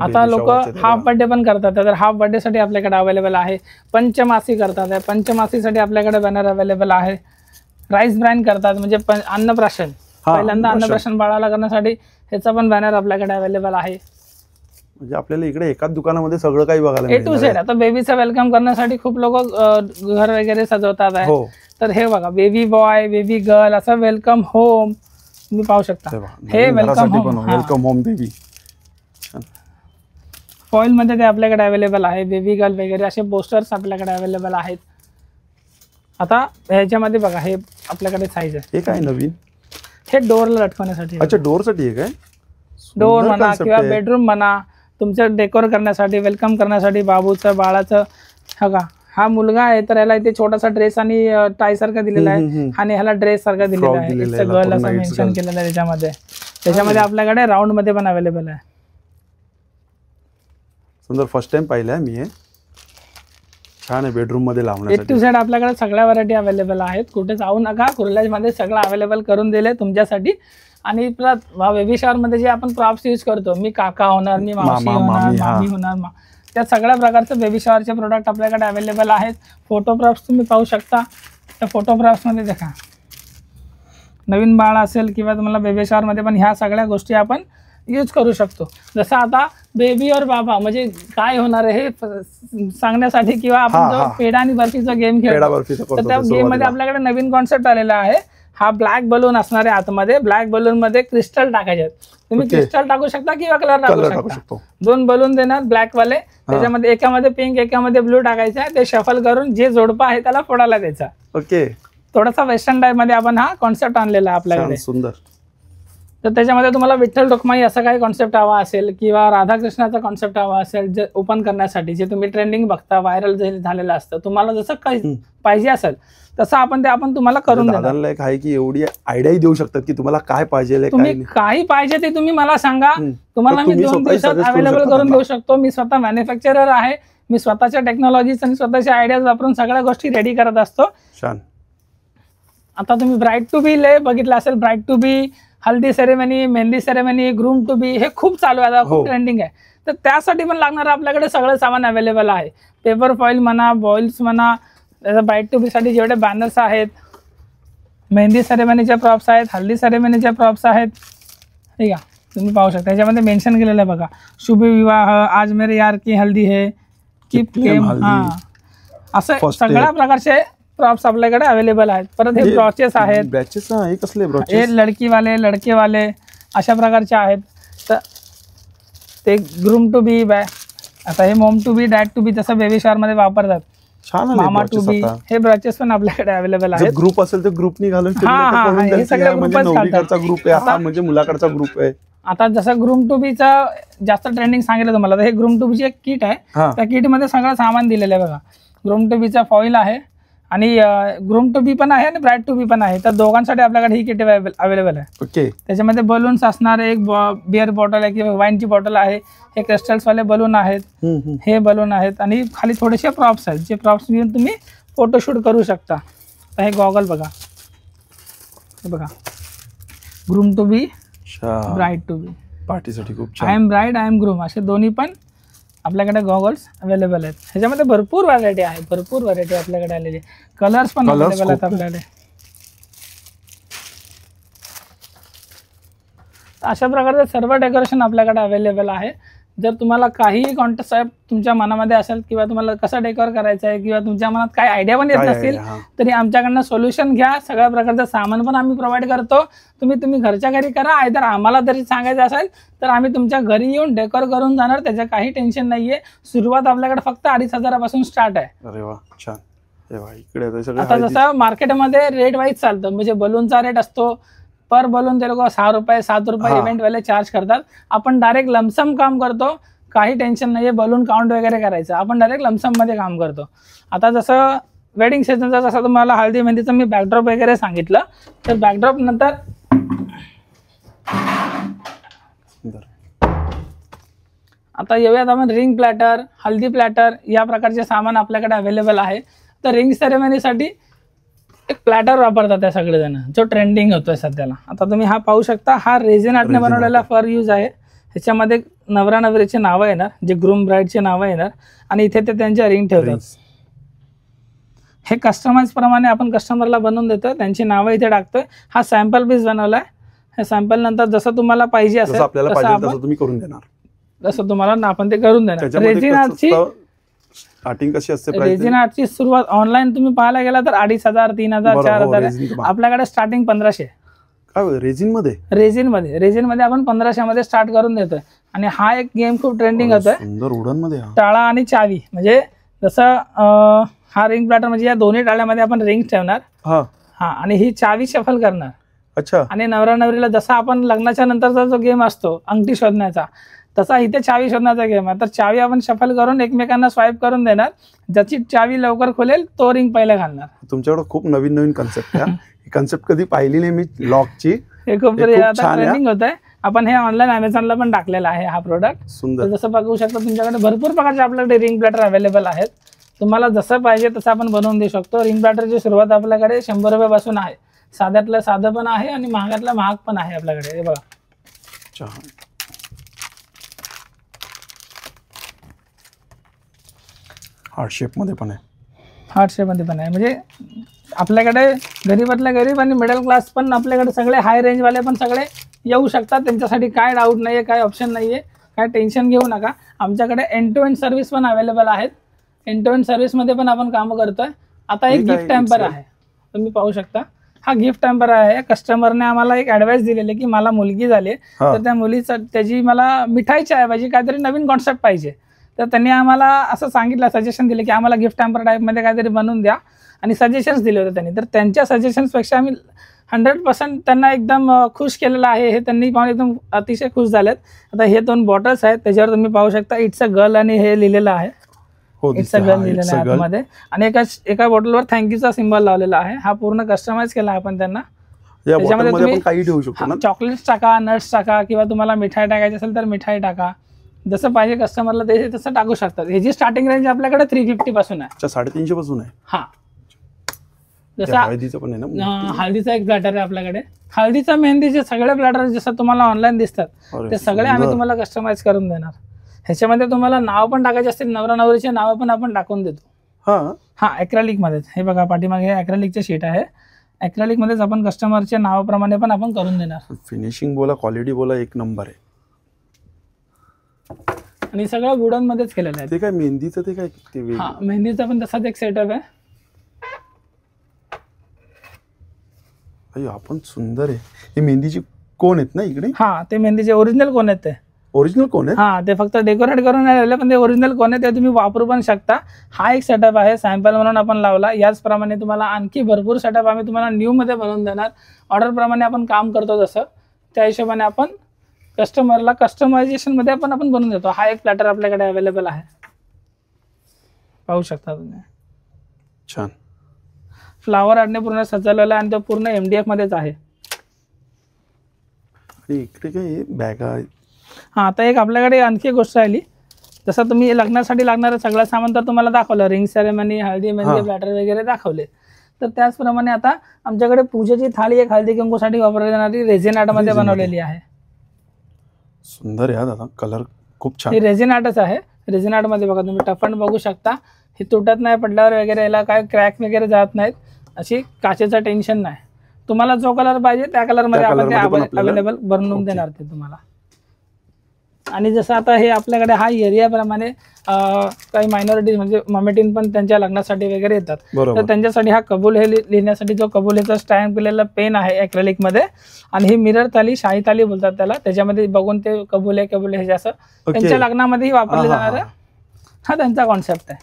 आता लोक हाफ बर्थडे पण करतात, तर हाफ बर्थडे साठी आपल्याकडे अवेलेबल आहे. पंचमासी करतात, पंचमासीसाठी आपल्याकडे बॅनर अवेलेबल आहे. राईस ब्रँड करतात, म्हणजे अन्नप्राशन, पहिल्यांदा अन्नप्राशन बाळाला करण्यासाठी ह्याचा पण बॅनर आपल्याकडे अवेलेबल आहे.
म्हणजे आपल्याला इकडे एकाच दुकानामध्ये सगळं काही बघायला
A to Z. आता बेबीचं वेलकम करण्यासाठी खूप लोक घर वगैरे सजवतात आहे. तर हे बघा, बेबी बॉय, बेबी गर्ल, असं वेलकम होम तुम्ही पाहू शकता. हे वेलकम
होम बेबी
फॉइल मध्ये ते आपल्याकडे अवेलेबल आहे. बेबी गर्ल वगैरे असे पोस्टर्स आपल्याकडे अवेलेबल आहेत. आता ह्याच्यामध्ये बघा, हे आपल्याकडे साईज आहे.
हे काय नवीन,
हे डोअरला लटकवण्यासाठी.
अच्छा, डोअर साठी आहे काय?
डोअर म्हणा किंवा बेडरूम म्हणा, तुमचं डेकोर करण्यासाठी, वेलकम करण्यासाठी बाबूचं, बाळाचं. हा मुलगा आहे तर याला इथे छोटासा ड्रेस आणि टाय सारखा दिलेला आहे, आणि ह्याला ड्रेस सारखा दिलेला आहे. इट्स अ गर्ल असं मेन्शन केलेलं आहे त्याच्यामध्ये आपल्याकडे राऊंड मध्ये पण अवेलेबल आहे.
सुंदर, फर्स्ट टाइम पाहिलं आहे मी हे. छान आहे बेडरूम मध्ये लावण्यासाठी.
A to Z आपल्याकडे सगळ्या व्हरायटी अवेलेबल आहेत. कुठे जाऊ नका, कुर्ल्याज मध्ये सगळं अवेलेबल करून दिले तुमच्यासाठी. आणि बेबी शॉवर मध्ये जे आपण प्रॉप्स यूज करतो, मी काका होणार, मी मावशी होणार, मामी होणार, त्या सगळ्या प्रकारचे बेबी शॉवरचे प्रोडक्ट आपल्याकडे अवेलेबल आहेत. फोटो प्रॉप्स तुम्ही पाहू शकता. त्या फोटो प्रॉप्स मध्ये देखा, नवीन बाळ असेल किंवा तुम्हाला बेबी शॉवर मध्ये पण ह्या सगळ्या गोष्टी आपण यूज करू शकतो. जसं आता बेबी और बाबा म्हणजे काय होणार आहे हे सांगण्यासाठी, किंवा आपण जो पेढा आणि बर्फीचा गेम खेळतो, तर त्या गेम मध्ये आपल्याकडे नवीन कॉन्सेप्ट आलेला आहे. हा ब्लॅक बलून असणार आहे आतमध्ये. ब्लॅक बलून मध्ये क्रिस्टल टाकायचे आहेत. तुम्ही क्रिस्टल टाकू शकता किंवा कलर टाकू शकता. 2 बलून देणार ब्लॅक वाले, त्याच्यामध्ये एकामध्ये पिंक एकामध्ये ब्लू टाकायचं आहे. ते शफल करून जे जोडपा आहे त्याला फोडायला द्यायचा.
ओके,
थोडासा वेस्टर्न टाईप मध्ये आपण हा कॉन्सेप्ट आणलेला आहे आपल्याकडे.
सुंदर.
तर त्याच्यामध्ये तुम्हाला विठ्ठल रुक्माई असा काही कॉन्सेप्ट हवा असेल, किंवा राधाकृष्णाचा कॉन्सेप्ट हवा असेल, जे ओपन करण्यासाठी, जे तुम्ही ट्रेंडिंग बघता, व्हायरल झालेलं असतं, तुम्हाला जसं काही पाहिजे असेल तसं आपण तुम्हाला करून
देणार. एक आहे की एवढी आयडिया देऊ शकतात की तुम्हाला काय पाहिजे,
तुम्ही काही पाहिजे ते तुम्ही मला सांगा. तुम्हाला मी 2 दिवसात अवेलेबल करून देऊ शकतो. मी स्वतः मॅन्युफॅक्चरर आहे. मी स्वतःच्या टेक्नॉलॉजीज आणि स्वतःच्या आयडियाज वापरून सगळ्या गोष्टी रेडी करत असतो.
छान.
आता तुम्ही ब्राईड टू बी बघितलं असेल, bride to be, haldi ceremony, mehndi ceremony, groom to be, हे खूप चालू आहे, खूप ट्रेंडिंग आहे. तर त्यासाठी पण लागणार आपल्याकडे सगळं सामान अवेलेबल आहे. पेपर फॉइल म्हणा, बॉइल्स म्हणा, ब्राईड टू बी साठी जेवढे बॅनर्स आहेत, मेहंदी सेरेमनीचे प्रॉप्स आहेत, हल्दी सेरेमनीचे प्रॉप्स आहेत. ठीक आहे, तुम्ही पाहू शकता. याच्यामध्ये मेन्शन केलेलं आहे बघा, शुभ विवाह, आज मेरे यार की हल्दी है, किप केम, असं सगळ्या प्रकारचे प्रॉप्स आपल्याकडे अवेलेबल आहेत. परत हे ब्रॉचेस आहेत, हे लडकीवाले, लडकेवाले अशा प्रकारचे आहेत. तर ते ग्रूम टू बी, आता हे mom to be, dad to be तसं बेबी शॉवर मध्ये वापरतात. मामा टू बी, हे ब्रॉचेस पण आपल्याकडे अवेलेबल आहेत.
ग्रुप असेल तर ग्रुपनी घालून
हे सगळे
ग्रुप आहे, म्हणजे मुलाकडचा ग्रुप आहे.
आता जसं ग्रूम टू बीचा जास्त ट्रेंडिंग सांगितलं तुम्हाला, तर हे ग्रूम टू बीची एक किट आहे. त्या किट मध्ये सगळं सामान दिलेलं आहे बघा. ग्रूम टू बीचा फॉइल आहे, आणि ग्रूम टू बी पण आहे आणि ब्राईड टू बी पण आहे. तर दोघांसाठी आपल्याकडे ही किट अवेलेबल आहे.
ओके,
त्याच्यामध्ये बलून्स असणार, एक बिअर बॉटल आहे किंवा वाईनची बॉटल आहे, हे क्रिस्टल्स वाले बलून आहेत, हे बलून आहेत, आणि खाली थोडेसे प्रॉप्स आहेत, जे प्रॉप्स घेऊन तुम्ही फोटोशूट करू शकता. तर हे गॉगल बघा, हे बघा, groom to be, bride to be,
पार्टीसाठी खूप छान.
I am bride, I am groom, असे दोन्ही पण आपल्याकडे गॉगल्स अवेलेबल आहेत. ह्याच्यामध्ये भरपूर व्हरायटी आहे, भरपूर व्हरायटी आपल्याकडे आलेली. कलर्स पण अवेलेबल आहेत आपल्याकडे. अशा प्रकारचे सर्व डेकोरेशन आपल्याकडे अवेलेबल आहे. जर तुम्हाला काहीही कॉन्सेप्ट तुमच्या मनामध्ये असेल किंवा तुम्हाला कसं डेकोर करायचं आहे किंवा तुमच्या मनात काय आयडिया पण येत नसतील तरी आमच्याकडनं सोल्युशन घ्या. सगळ्या प्रकारचं सामान पण आम्ही प्रोव्हाइड करतो. तुम्ही घरच्या घरी करा, आयदर आम्हाला जरी सांगायचं असेल तर आम्ही तुमच्या घरी येऊन डेकोर करून जाणार. त्याचं काही टेन्शन नाहीये. सुरुवात आपल्याकडे फक्त 2,500 स्टार्ट आहे.
अरे वा, छान. इकडे
आता जसं मार्केटमध्ये रेट वाईज चालतं, म्हणजे बलूनचा रेट असतो पर बलून ते लोक 6 रुपये 7 रुपये इव्हेंटवाले चार्ज करतात. आपण डायरेक्ट लमसम काम करतो, काही टेन्शन नाहीये बलून काउंट वगैरे करायचं. आपण डायरेक्ट लमसम मध्ये काम करतो. आता जसं वेडिंग सीझनचा जसं तुम्हाला हळदी मेहंदीचं मी बॅकड्रॉप वगैरे सांगितलं, तर बॅकड्रॉप नंतर आता येऊयात आपण रिंग प्लॅटर, हल्दी प्लॅटर या प्रकारचे सामान आपल्याकडे अवेलेबल आहे. तर रिंग सेरेमनीसाठी एक प्लॅटर वापरतात त्या सगळेजण, जो ट्रेंडिंग होतोय सध्याला. आता तुम्ही हा पाहू शकता, हा रेझिन आर्टने बनवलेला फर यूज आहे. ह्याच्यामध्ये नवरा नवरीचे नावं येणार, जे ग्रूम ब्राईडचे नावं येणार आणि इथे ते त्यांच्या रिंग ठेवतात. हे कस्टमाइज प्रमाणे आपण कस्टमरला बनवून देतो, त्यांची नावं इथे टाकतोय. हा सॅम्पल पीस बनवलाय. हे सॅम्पल नंतर जसं तुम्हाला पाहिजे असेल तसं
तुम्ही करून देणार,
जसं तुम्हाला आपण ते करून देणार. रेझिन आर्टची
स्टार्टिंग कशी असते?
रेझिन आर्टची सुरुवात ऑनलाईन तुम्ही पाहायला गेला तर 2,500, 3,000, 4,000 आहे. आपल्याकडे स्टार्टिंग 1500.
काय रेझिन मध्ये
आपण 1500 मध्ये स्टार्ट करून देतोय. आणि हा एक गेम खूप ट्रेंडिंग होतोय,
सुंदर वुडन मध्ये,
टाळा आणि चावी. म्हणजे जसं हा रिंग प्लॅटर, म्हणजे या दोन्ही टाळ्यामध्ये आपण रिंग ठेवणार. हा, आणि ही चावी शफल करणार.
अच्छा.
आणि नवरा नवरीला जसा आपण लग्नाच्या नंतरचा जो गेम असतो अंगठी शोधण्याचा, तसा इथे चावी शोधण्याचा गेम आहे. तर चावी आपण शफल करून एकमेकांना स्वाईप करून देणार. ज्याची चावी लवकर खोलेल तो रिंग पहिला घालणार.
तुमच्याकडे खूप नवीन नवीन कन्सेप्ट आहे. ही कन्सेप्ट कधी पाहिली नाही मी लॉकची.
हे खूप आता ट्रेंडिंग होत आहे. आपण हे ऑनलाईन अमेझॉनला पण टाकलेला आहे हा प्रोडक्ट.
सुंदर.
जसं बघू शकता तुमच्याकडे भरपूर प्रकारचे आपल्याकडे रिंग प्लॅटर अवेलेबल आहेत. तुम्हाला जसं पाहिजे तसं आपण बनवून देऊ शकतो. रिंग प्लॅटरची सुरुवात आपल्याकडे 100 रुपयापासून आहे. साध्यातलं साधं पण आहे आणि महागातलं महाग पण आहे आपल्याकडे. हे बघा,
हार्ट शेप मध्ये पण आहे.
हार्ट शेप मध्ये पण आहे. म्हणजे आपल्याकडे गरीबातल्या गरीब आणि मिडल क्लास पण आपल्याकडे सगळे हाय रेंज वाले पण सगळे येऊ शकतात. त्यांच्यासाठी काय डाऊट नाहीये, काय ऑप्शन नाहीये, काय टेन्शन घेऊ नका. आमच्याकडे एंड टू एंड सर्व्हिस पण अवेलेबल आहेत. एंड टू एंड सर्व्हिस मध्ये पण आपण काम करतोय. आता एक गिफ्ट हॅम्पर आहे, तुम्ही पाहू शकता. हा गिफ्ट हॅम्पर आहे. कस्टमरने आम्हाला एक ऍडवाइस दिलेली की मला मुलगी झाली, तर त्या मुलीचं त्याची मला मिठाईच्या ऐवजी काहीतरी नवीन कॉन्सेप्ट पाहिजे. तर त्यांनी आम्हाला असं सांगितलं, सजेशन दिले की आम्हाला गिफ्ट हॅम्पर टाईपमध्ये काहीतरी बनवून द्या, आणि सजेशन्स दिले होते त्यांनी. तर त्यांच्या सजेशन्सपेक्षा आम्ही 100% त्यांना एकदम खुश केलेलं आहे. हे त्यांनी पाहून एकदम अतिशय खुश झालेत. आता हे 2 बॉटल्स आहेत, त्याच्यावर तुम्ही पाहू शकता इट्स अ गर्ल आणि हे लिहिलेलं आहे. इट्स अ गर्ल लिहिलेलं आहे आतमध्ये. आणि एका बॉटलवर थँक्यूचा सिम्बॉल लावलेला आहे. हा पूर्ण कस्टमाइज केला आपण त्यांना. त्याच्यामध्ये तुम्ही
काही ठेवू शकतो,
चॉकलेट्स टाका, नट्स टाका, किंवा तुम्हाला मिठाई टाकायची असेल तर मिठाई टाका. जसं पाहिजे कस्टमरला ते तसं टाकू शकतात. ह्याची स्टार्टिंग रेंज आपल्याकडे 350 पासून आहे.
350 पासून आहे. हा,
जसं हळदीचं पण आहे ना. हळदीचा एक प्लॅटर आहे आपल्याकडे. हळदीचा मेहंदीचे सगळे प्लॅटर जसं तुम्हाला ऑनलाईन दिसतात ते सगळे आम्ही तुम्हाला कस्टमाइज करून देणार. ह्याच्यामध्ये तुम्हाला नाव पण टाकायचे असतील, नवरा नवरीचे नाव पण आपण टाकून देतो. हा, ॲक्रेलिक मध्येच. हे बघा पाठीमागे ॲक्रेलिकचे शीट आहे. ॲक्रेलिक मध्येच आपण कस्टमरच्या नावाप्रमाणे पण आपण करून देणार.
फिनिशिंग बोला, क्वालिटी बोला, एक नंबर आहे.
आणि सगळं वुडन मध्येच केलेलं आहे.
ते काय मेहंदीचं, ते काय
हा, मेहंदीचा पण तसाच एक सेटअप आहे.
आपण सुंदर आहे. हे मेहंदीची कोण आहेत ना इकडे?
हा, ते मेहंदीचे ओरिजिनल कोण आहेत. ते
ओरिजिनल कोण आहे?
हा, ते फक्त डेकोरेट करून राहिले, पण ते ओरिजिनल कोण आहे ते तुम्ही वापरू पण शकता. हा एक सेटअप आहे, सॅम्पल म्हणून आपण लावला. याचप्रमाणे तुम्हाला आणखी भरपूर सेटअप आम्ही तुम्हाला न्यू मध्ये बनवून देणार. ऑर्डर प्रमाणे आपण काम करतो, जसं त्या हिशोबाने आपण कस्टमरला कस्टमायझेशन मध्ये आपण बनवून देतो. हा एक प्लॅटर आपल्याकडे अवेलेबल आहे, पाहू शकता तुम्ही.
छान.
फ्लावर आर्टने पूर्ण सजवलेला आणि तो पूर्ण MDF मध्येच आहे.
इकडे काय बॅगा.
हा, आता एक आपल्याकडे आणखी एक गोष्ट राहिली. जसं तुम्ही लग्नासाठी लागणारं सगळं सामान तर तुम्हाला दाखवलं, रिंग सेरेमनी, हळदी मेहंदी प्लॅटर वगैरे दाखवले. तर त्याचप्रमाणे आता आमच्याकडे पूजेची थाळी एक हळदी कुंकूसाठी वापरली जाणारी रेझिन आर्ट मध्ये बनवलेली आहे.
सुंदर आहे दादा, कलर खूप छान.
ही रेझिन आर्टच आहे. मध्ये बघा तुम्ही टफन बघू शकता, हे तुटत नाही पडल्यावर वगैरे, याला काय क्रॅक वगैरे जात नाहीत, अशी काचेचं टेन्शन नाही. तुम्हाला जो कलर पाहिजे त्या कलरमध्ये आपण ते अवेलेबल बनवून देणार ते तुम्हाला. आणि जसं आता हे आपल्याकडे हा एरियाप्रमाणे काही मायनॉरिटीज म्हणजे ममेटीन पण त्यांच्या लग्नासाठी वगैरे येतात, तर त्यांच्यासाठी हा कबूल हे लिहिण्यासाठी जो कबूलेचा स्टॅम्प केलेला पेन आहे ॲक्रेलिक मध्ये, आणि ही मिरर थाली, शाही थाली बोलतात त्याला, त्याच्यामध्ये बघून ते कबूले हे जसं त्यांच्या लग्नामध्येही वापरले जाणार हा त्यांचा कॉन्सेप्ट आहे.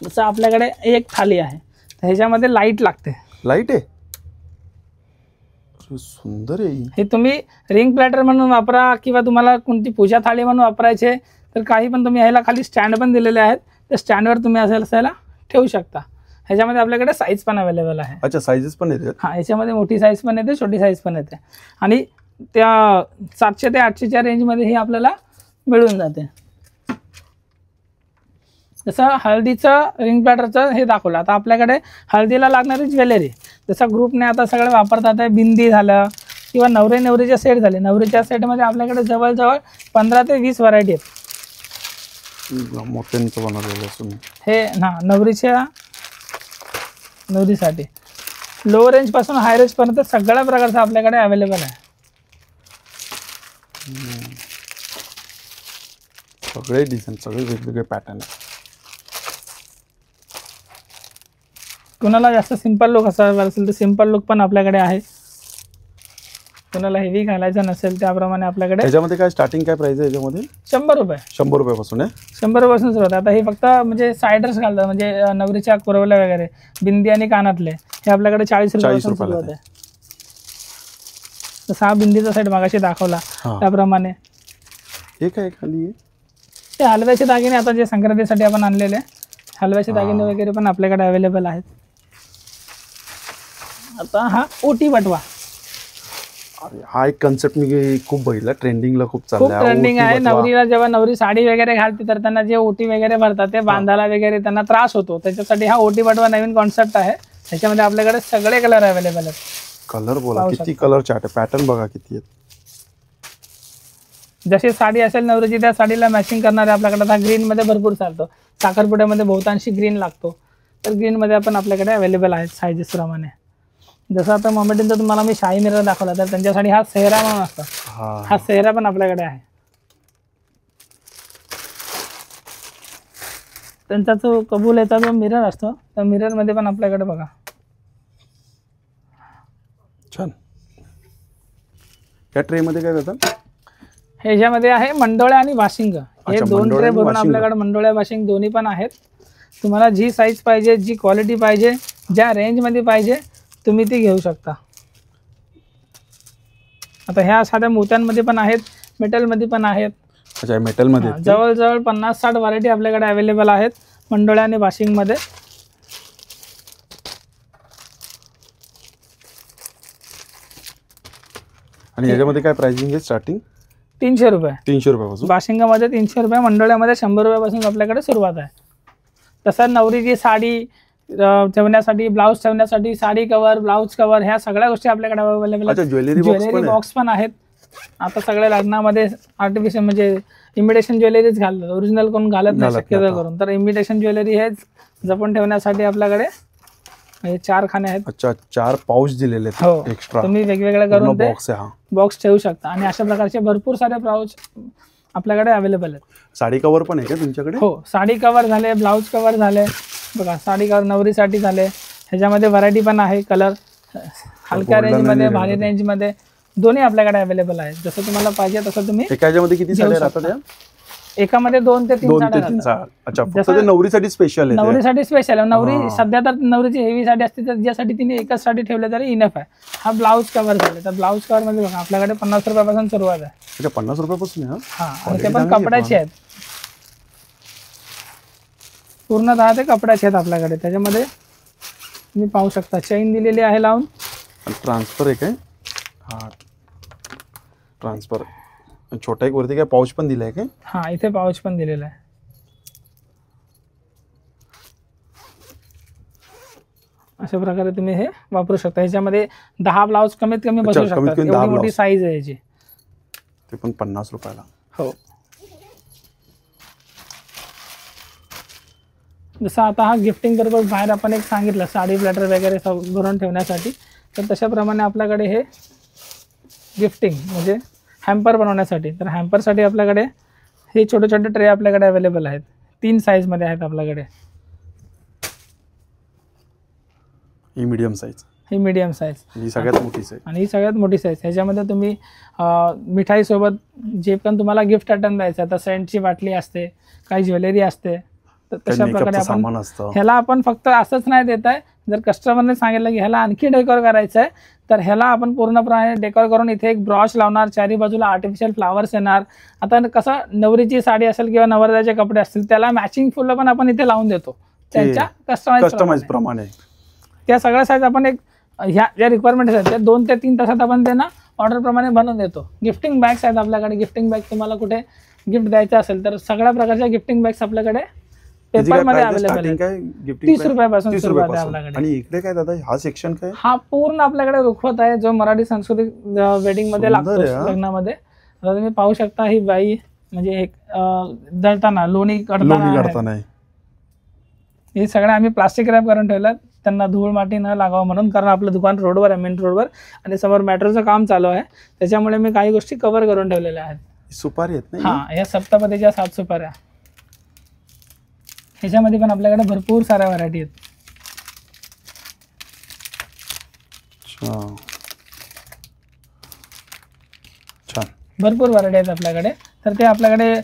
जसं आपल्याकडे एक थाली आहे, ह्याच्यामध्ये लाईट लागते.
लाईट आहे, सुंदर आहे.
हे तुम्ही रिंग प्लॅटर म्हणून वापरा किंवा तुम्हाला कोणती पूजा थाळी म्हणून वापरायचे तर काही पण तुम्ही ह्याला खाली स्टँड पण दिलेले आहेत, त्या स्टँडवर तुम्ही असायला ठेवू शकता. ह्याच्यामध्ये आपल्याकडे साईज पण अवेलेबल आहे.
अच्छा, साईजेस पण येते.
हा, ह्याच्यामध्ये मोठी साईज पण येते, छोटी साईज पण येते, आणि त्या 700 ते 800च्या रेंजमध्ये ही आपल्याला मिळून जाते. जसं हळदीचं रिंग प्लॅटरचं हे दाखवलं. आता आपल्याकडे हळदीला लागणारी ज्वेलरी, जसं ग्रुपने आता सगळे वापरतात, बिंदी झालं किंवा नवरीचे सेट झाले. नवरीच्या सेटमध्ये आपल्याकडे जवळजवळ 15 ते 20 व्हरायटी आहेत.
मोठ्यांचं बनवलेलं
हे ना नवरीसाठी लो रेंज पासून हाय रेंज पर्यंत सगळ्या प्रकारचं आपल्याकडे अवेलेबल आहे.
सगळे डिझाईन, सगळे वेगवेगळे पॅटर्न.
कुणाला जास्त सिंपल लुक असावा असेल तर सिंपल लुक पण आपल्याकडे आहे. कुणाला हेवी घालायचं नसेल त्याप्रमाणे आपल्याकडे.
याच्यामध्ये काय स्टार्टिंग काय प्राइस आहे याच्यामध्ये?
100 रुपये.
100 रुपयापासून आहे.
100 रुपयापासून सुरुवात. आता हे फक्त म्हणजे सायडर्स घालतात, म्हणजे नवरीच्या कुरवल्या वगैरे, बिंदी आणि कानातले, हे आपल्याकडे 40 रुपयापासून सुरुवात आहे. तर 6 बिंदीचा सेट मागाशी दाखवला त्याप्रमाणे.
हे काय खाली आहे?
ते हलव्याचे दागिने आता जे संक्रांतीसाठी आपण आणलेले हलव्याचे दागिने वगैरे पण आपल्याकडे अवेलेबल आहेत. आता हा ओटी बटवा,
हा एक कन्सेप्ट मी खूप बघितला, ट्रेंडिंगला खूप चाललाय.
ट्रेंडिंग आहे. नवरीला जेव्हा नवरी साडी वगैरे घालते तर त्यांना जे ओटी वगैरे भरतात ते बांधायला वगैरे त्यांना त्रास होतो, त्याच्यासाठी हा ओटी बटवा नवीन कॉन्सेप्ट आहे. त्याच्यामध्ये आपल्याकडे सगळे कलर अवेलेबल आहेत.
कलर बोला, किती कलर चार्ट आहे, पॅटर्न बघा किती आहेत.
जशी साडी असेल नवरीची त्या साडीला मॅचिंग करणारे आपल्याकडे आता ग्रीन मध्ये भरपूर चालतो. साखरपुड्यामध्ये बहुतांशी ग्रीन लागतो, तर ग्रीन मध्ये आपण आपल्याकडे अवेलेबल आहेत साईजेस प्रमाणे. जसं आता मोमेंटचा तुम्हाला मी शाही मिरर दाखवला, तर त्यांच्यासाठी हा सेहरा म्हणून असतो, हा सेहरा पण आपल्याकडे आहे. त्यांचा जो कबूलेचा जो मिरर असतो त्या मिरर मध्ये पण आपल्याकडे बघा
छान. या ट्रे मध्ये काय करतात?
ह्याच्यामध्ये आहे मंडोळे आणि वाशिंग. हे 2 ट्रे भरून आपल्याकडे मंडोळे वाशिंग दोन्ही पण आहेत. तुम्हाला जी साईज पाहिजे, जी क्वालिटी पाहिजे, ज्या रेंजमध्ये पाहिजे तुम्ही ती घेऊ शकता. आता ह्या साध्या मोत्यांमध्ये पण आहेत, मेटलमध्ये पण आहेत.
अच्छा, मेटलमध्ये
जवळजवळ 50-60 व्हरायटी आपल्याकडे अवेलेबल आहेत मंडोळे आणि वाशिंगमध्ये.
आणि याच्यामध्ये काय प्राइसिंग आहे स्टार्टिंग?
300 रुपये.
300 रुपयापासून.
वाशिंगमध्ये 300 रुपये, मंडोळ्यामध्ये 100 रुपयापासून आपल्याकडे सुरुवात आहे. तसं नवरीची साडी ठेवण्यासाठी, ब्लाऊज ठेवण्यासाठी, साडी कवर, ब्लाऊज कवर, ह्या सगळ्या गोष्टी आपल्याकडे अवेलेबल आहेत. ज्वेलरी बॉक्स पण आहेत. आता सगळ्या लग्नामध्ये आर्टिफिशियल म्हणजे इमिटेशन ज्वेलरीज घालतात, ओरिजिनल कोण घालत नाही शक्यतो करून, तर इमिटेशन ज्वेलरी हेच जपून ठेवण्यासाठी आपल्याकडे हे 4 खाने आहेत.
अच्छा, 4 पाऊच दिलेले आहेत एक्स्ट्रा.
तुम्ही वेगवेगळे करून ते बॉक्स ठेवू शकता, आणि अशा प्रकारचे भरपूर सारे पाऊच आपल्याकडे अवेलेबल आहेत.
साडी कव्हर पण आहे का तुमच्याकडे?
हो, साडी कव्हर झाले, ब्लाऊज कव्हर झाले बघा, साडी कव्हर नवरीसाठी झाले. ह्याच्यामध्ये व्हरायटी पण आहे, कलर हलक्या रेंजमध्ये, भारी रेंजमध्ये दोन्ही आपल्याकडे अवेलेबल आहेत. जसं तुम्हाला पाहिजे तसं तुम्ही.
एकामध्ये किती साड्या राहतात?
एकामध्ये 2 ते 3 साड्या.
अच्छा, फक्त ते नवरीसाठी स्पेशल आहे.
नवरीसाठी स्पेशल आहे. नवरी सध्या तर नवरीची हेवी साडी असते, तर ज्यासाठी तिने एकच साडी ठेवली तरी इनफ आहे. हा ब्लाऊज कव्हर झाले, तर ब्लाऊज कव्हर मध्ये बघा आपल्याकडे 50 रुपयापासून सुरुवात आहे.
अच्छा, 50 रुपयापासून आहे.
हा, आणि ते पण कपड्याचे आहेत, पूर्णतः ते कपड्याचे आहेत आपल्याकडे. त्याच्यामध्ये तुम्ही पाहू शकता चेन दिलेली आहे लावून.
ट्रान्सफर आहे काय? हा, ट्रान्सफर. छोटा एक वरती काय पाऊच पण दिलाय काय?
हा, इथे पाऊच पण दिलेला आहे. अशा प्रकारे तुम्ही हे वापरू शकता. ह्याच्यामध्ये 10 ब्लाऊज कमीत कमी बसू शकतात, एवढी मोठी साईज आहे याची.
ते पण 50 रुपयाला.
हो. जसं आता हा गिफ्टिंग पर्पज बाहेर आपण एक सांगितलं साडी प्लॅटर वगैरे भरून ठेवण्यासाठी, तर तशाप्रमाणे आपल्याकडे हे गिफ्टिंग म्हणजे हॅम्पर बनवण्यासाठी, तर हॅम्परसाठी आपल्याकडे हे छोटे छोटे ट्रे आपल्याकडे अवेलेबल आहेत. 3 साईजमध्ये आहेत आपल्याकडे.
ही मीडियम साईज,
ही मीडियम साईज,
ही सगळ्यात मोठी साईज
आणि ही सगळ्यात मोठी साईज. ह्याच्यामध्ये तुम्ही मिठाईसोबत जे पण तुम्हाला गिफ्ट आयटम द्यायचं आहे, तर सेंटची बाटली असते, काही ज्वेलरी असते, तर तशा प्रकारे आपण ह्याला आपण फक्त असंच नाही देत आहे. जर कस्टमरने सांगितलं की ह्याला आणखी डेकोर करायचं आहे, तर ह्याला आपण पूर्णपणे डेकोर करून इथे एक ब्रॉश लावणार, चारी बाजूला आर्टिफिशियल फ्लावर्स येणार. आता कसं नवरीची साडी असेल किंवा नवरदेवाचे कपडे असतील, त्याला मॅचिंग फुलं पण आपण इथे लावून देतो त्यांच्या कस्टमाइज प्रमाणे. त्या सगळ्या साईज आपण एक ह्या ज्या रिक्वायरमेंट्स आहेत त्या 2 ते 3 तासात आपण त्यांना ऑर्डरप्रमाणे बनवून देतो. गिफ्टिंग बॅग्स आहेत आपल्याकडे. गिफ्टिंग बॅग तुम्हाला कुठे गिफ्ट द्यायचं असेल तर सगळ्या प्रकारच्या गिफ्टिंग बॅग्स आपल्याकडे पेपरमध्ये अवेलेबल आहे. 30 रुपयापासून सुरुवात आहे आपल्याकडे.
आणि इकडे काय दादा हा सेक्शन काय?
हा पूर्ण आपल्याकडे रुखवत आहे, जो मराठी सांस्कृतिक वेडिंग मध्ये लागतो, लग्नामध्ये. आता तुम्ही पाहू शकता ही बाई म्हणजे एक दळताना लोणी काढताना हे सगळं आम्ही प्लास्टिक रॅप करून ठेवलं, त्यांना धूळ माती न लागावं म्हणून. कारण आपलं दुकान रोडवर आहे, मेन रोडवर, आणि समोर मेट्रोचं काम चालू आहे, त्याच्यामुळे मी काही गोष्टी कव्हर करून ठेवलेल्या आहेत.
सुपारी आहेत ना?
हा, या सप्तपदीच्या 7 सुपाऱ्या. ह्याच्यामध्ये पण आपल्याकडे भरपूर साऱ्या व्हरायटी आहेत.
छान,
भरपूर व्हरायटी आहेत आपल्याकडे. तर ते आपल्याकडे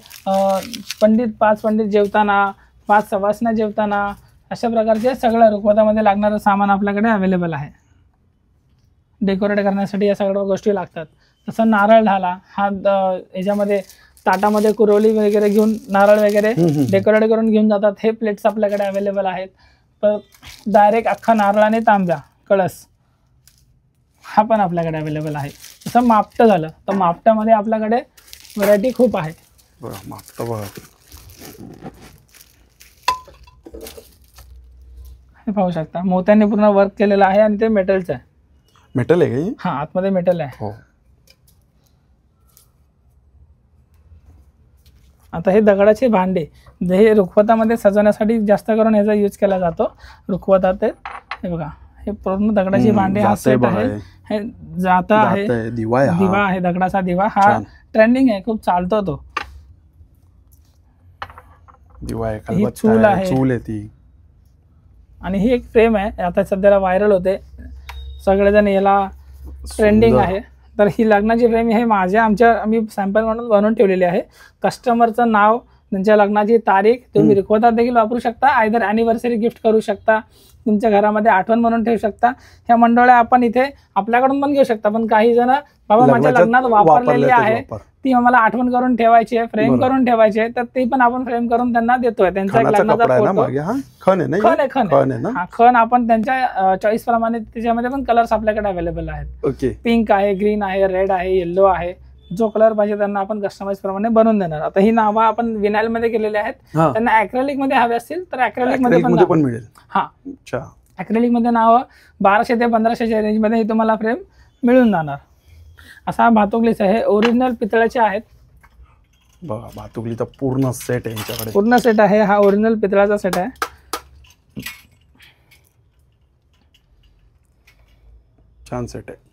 5 पंडित जेवताना, 5 सवासण्या जेवताना, अशा प्रकारचे सगळं रुखवतामध्ये लागणारं सामान आपल्याकडे अवेलेबल आहे. डेकोरेट करण्यासाठी या सगळ्या गोष्टी लागतात. तसं नारळ ढाला हा ह्याच्यामध्ये ताटामध्ये कुरवली वगैरे घेऊन नारळ वगैरे डेकोरेट करून घेऊन जातात. हे प्लेट्स आपल्याकडे अवेलेबल आहेत. तर डायरेक्ट अख्खा नारळाने तांब्या कळस हा पण आपल्याकडे अवेलेबल आहे. तसं मापटं झालं तर मापट्यामध्ये आपल्याकडे व्हरायटी खूप आहे. हे पाहू शकता, मोत्यांनी पूर्ण वर्क केलेलं आहे आणि ते मेटलचं आहे.
मेटल आहे का?
हा, आतमध्ये मेटल आहे.
हो.
आता हे दगडाचे भांडे हे रुखवतामध्ये सजवण्यासाठी जास्त करून ह्याचा यूज केला जातो. रुखवतात हे बघा, हे पूर्ण दगडाची भांडे. हा सेट आहे, हे जाता आहे, दिवा आहे, दगडाचा दिवा. हा ट्रेंडिंग आहे, खूप चालतो तो दिवा आहे. ही चूल आहे ती, आणि ही एक फ्रेम आहे, आता सध्याला व्हायरल होते, सगळेजण याला ट्रेंडिंग आहे. तर ही लग्नाची फ्रेम हे आम्ही सॅम्पल म्हणून बनवून ठेवलेली आहे. कस्टमरचं नाव, त्यांच्या लग्नाची तारीख तुम्ही रुखवतात देखील वापरू शकता. आयदर ॲनिव्हर्सरी गिफ्ट करू शकता, तुमच्या घरामध्ये आठवण म्हणून ठेवू शकता. ह्या मंडळ्या आपण इथे आपल्याकडून पण घेऊ शकता. पण काही जण बाबा माझ्या लग्नात वापरलेली आहे, ती आम्हाला आठवण करून ठेवायची आहे, फ्रेम करून ठेवायची आहे, तर ती पण आपण फ्रेम करून त्यांना देतोय. त्यांचा एक लग्नाचा खण आपण त्यांच्या चॉईस प्रमाणे, त्याच्यामध्ये पण कलर्स आपल्याकडे अवेलेबल आहेत. पिंक आहे, ग्रीन आहे, रेड आहे, येल्लो आहे. जो कलर पाहिजे त्यांना आपण कस्टमाइज प्रमाणे बनवून देणार. आता ही नावं आपण विनाईल मध्ये केलेली आहेत. त्यांना ऍक्रेलिक मध्ये हवे असतील तर ऍक्रेलिक मध्ये पण मिळेल. हा, ऍक्रेलिक मध्ये नावं 1200 ते 1500च्या रेंज मध्ये ही तुम्हाला फ्रेम मिळून जाणार. असा भातुकलीचा आहे, ओरिजिनल पितळाचे आहेत.
बघा, भातुकलीचा पूर्ण सेट आहे यांच्याकडे.
पूर्ण सेट आहे हा, ओरिजिनल पितळाचा सेट आहे.
छान सेट आहे.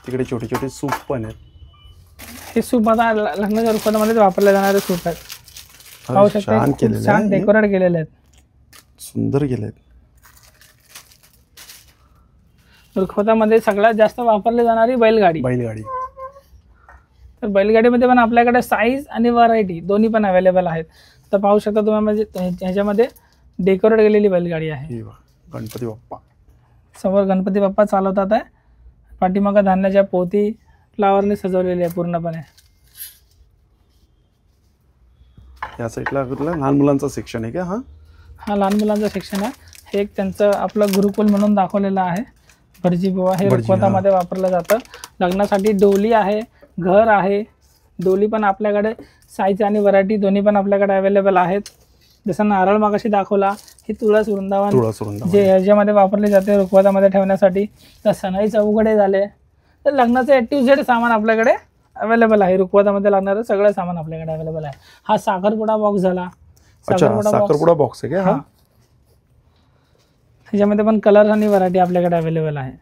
तिकडे छोटे छोटे सूप पण आहेत.
हे सूप आता लग्नाच्या रुखवतामध्ये वापरले जाणारे सूप आहेत. पाहू शकता, छान डेकोरेट केलेले आहेत,
सुंदर केले आहेत.
रुखवतामध्ये सगळ्यात जास्त वापरली जाणारी बैलगाडी. तर बैलगाडीमध्ये पण आपल्याकडे साईज आणि व्हरायटी दोन्ही पण अवेलेबल आहेत. तर पाहू शकता तुम्ही, म्हणजे ह्याच्यामध्ये डेकोरेट केलेली बैलगाडी आहे.
गणपती बाप्पा
समोर गणपती बाप्पा चालवतात आहे. पाठीमागं धान्याच्या पोती फ्लावरने सजवलेली आहे पूर्णपणे.
या साईडला लहान मुलांचा सेक्शन आहे का?
हा लहान मुलांचा सेक्शन आहे. हे एक त्यांचं आपलं गुरुकुल म्हणून दाखवलेलं आहे. भटजी बुवा हे रुखवतामध्ये वापरलं जातं. लग्नासाठी डोली आहे, घर आहे. डोली पण आपल्याकडे साईज आणि व्हरायटी दोन्ही पण आपल्याकडे अवेलेबल आहेत. जसं नारळ मागाशी दाखवला, ही तुळस वृंदावन जे ह्याच्यामध्ये वापरले जाते रुखवतामध्ये ठेवण्यासाठी. तर सनई चौघडे झाले. तर लग्नाचं A to Z सामान आपल्याकडे अवेलेबल आहे. रुखवतामध्ये लागणारं सगळं सामान आपल्याकडे अवेलेबल आहे. हा साखरपुडा बॉक्स झाला.
साखरपुडा बॉक्स आहे का?
ह्याच्यामध्ये पण कलर आणि व्हरायटी आपल्याकडे अवेलेबल आहे.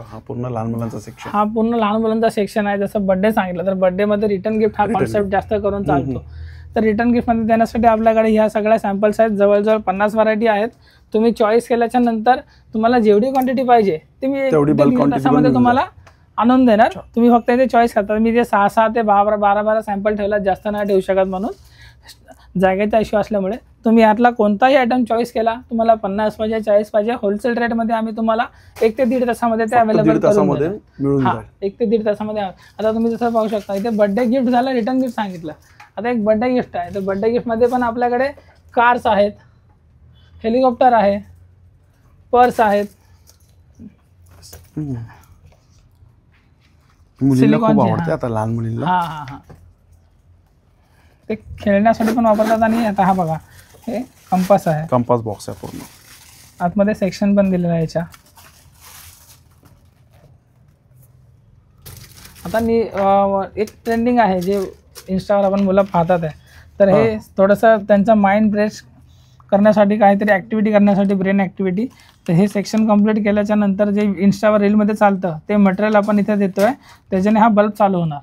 हा पूर्ण लहान मुलांचा सेक्शन.
हा पूर्ण लहान मुलांचा सेक्शन आहे. जसं बर्थडे सांगितलं तर बर्थडे मध्ये रिटर्न गिफ्ट हा कॉन्सेप्ट जास्त करून चालतो. तर रिटर्न गिफ्ट मध्ये देण्यासाठी आपल्याकडे ह्या सगळ्या सॅम्पल्स आहेत. जवळजवळ 50 व्हरायटी आहेत. तुम्ही चॉईस केल्याच्या नंतर तुम्हाला जेवढी क्वांटिटी पाहिजे ती मी तासामध्ये तुम्हाला आणून देणार. तुम्ही फक्त इथे चॉईस करता. मी ते 6 ते 12 सॅम्पल ठेवला, जास्त नाही ठेवू शकत म्हणून जागेचा इश्यू असल्यामुळे. तुम्ही यातला कोणताही आयटम चॉईस केला, तुम्हाला 50 पाहिजे 40 पाहिजे, होलसेल रेटमध्ये आम्ही तुम्हाला 1 ते 1.5 तासामध्ये ते अवेलेबल करून देऊ. 1 ते 1.5 तासामध्ये. आता तुम्ही जसं पाहू शकता इथे बर्थडे गिफ्ट झालं, रिटर्न गिफ्ट सांगितलं. आता एक बर्थडे गिफ्ट आहे. तर बर्थडे गिफ्टमध्ये पण आपल्याकडे कार्स आहेत, हेलिकॉप्टर आहे, पर्स आहेत.
मुलीला खूप आवडते आता, लहान मुलीला.
ते खेळण्यासाठी पण वापरतात. आणि आता हा बघा, हे कंपास आहे,
कंपास बॉक्स आहे पूर्ण.
आतमध्ये सेक्शन पण दिलेलं आहे याच्या. आता एक ट्रेंडिंग आहे जे इंस्टावर आपण मुलं पाहतात आहे. तर हे थोडंसं त्यांचं माइंड फ्रेश करण्यासाठी, काहीतरी ॲक्टिव्हिटी करण्यासाठी, ब्रेन ॲक्टिव्हिटी. तर हे सेक्शन कंप्लीट केल्याच्या नंतर जे इंस्टावर रीलमध्ये चालतं ते मटेरियल आपण इथे देतोय. त्याच्याने हा बल्ब चालू होणार.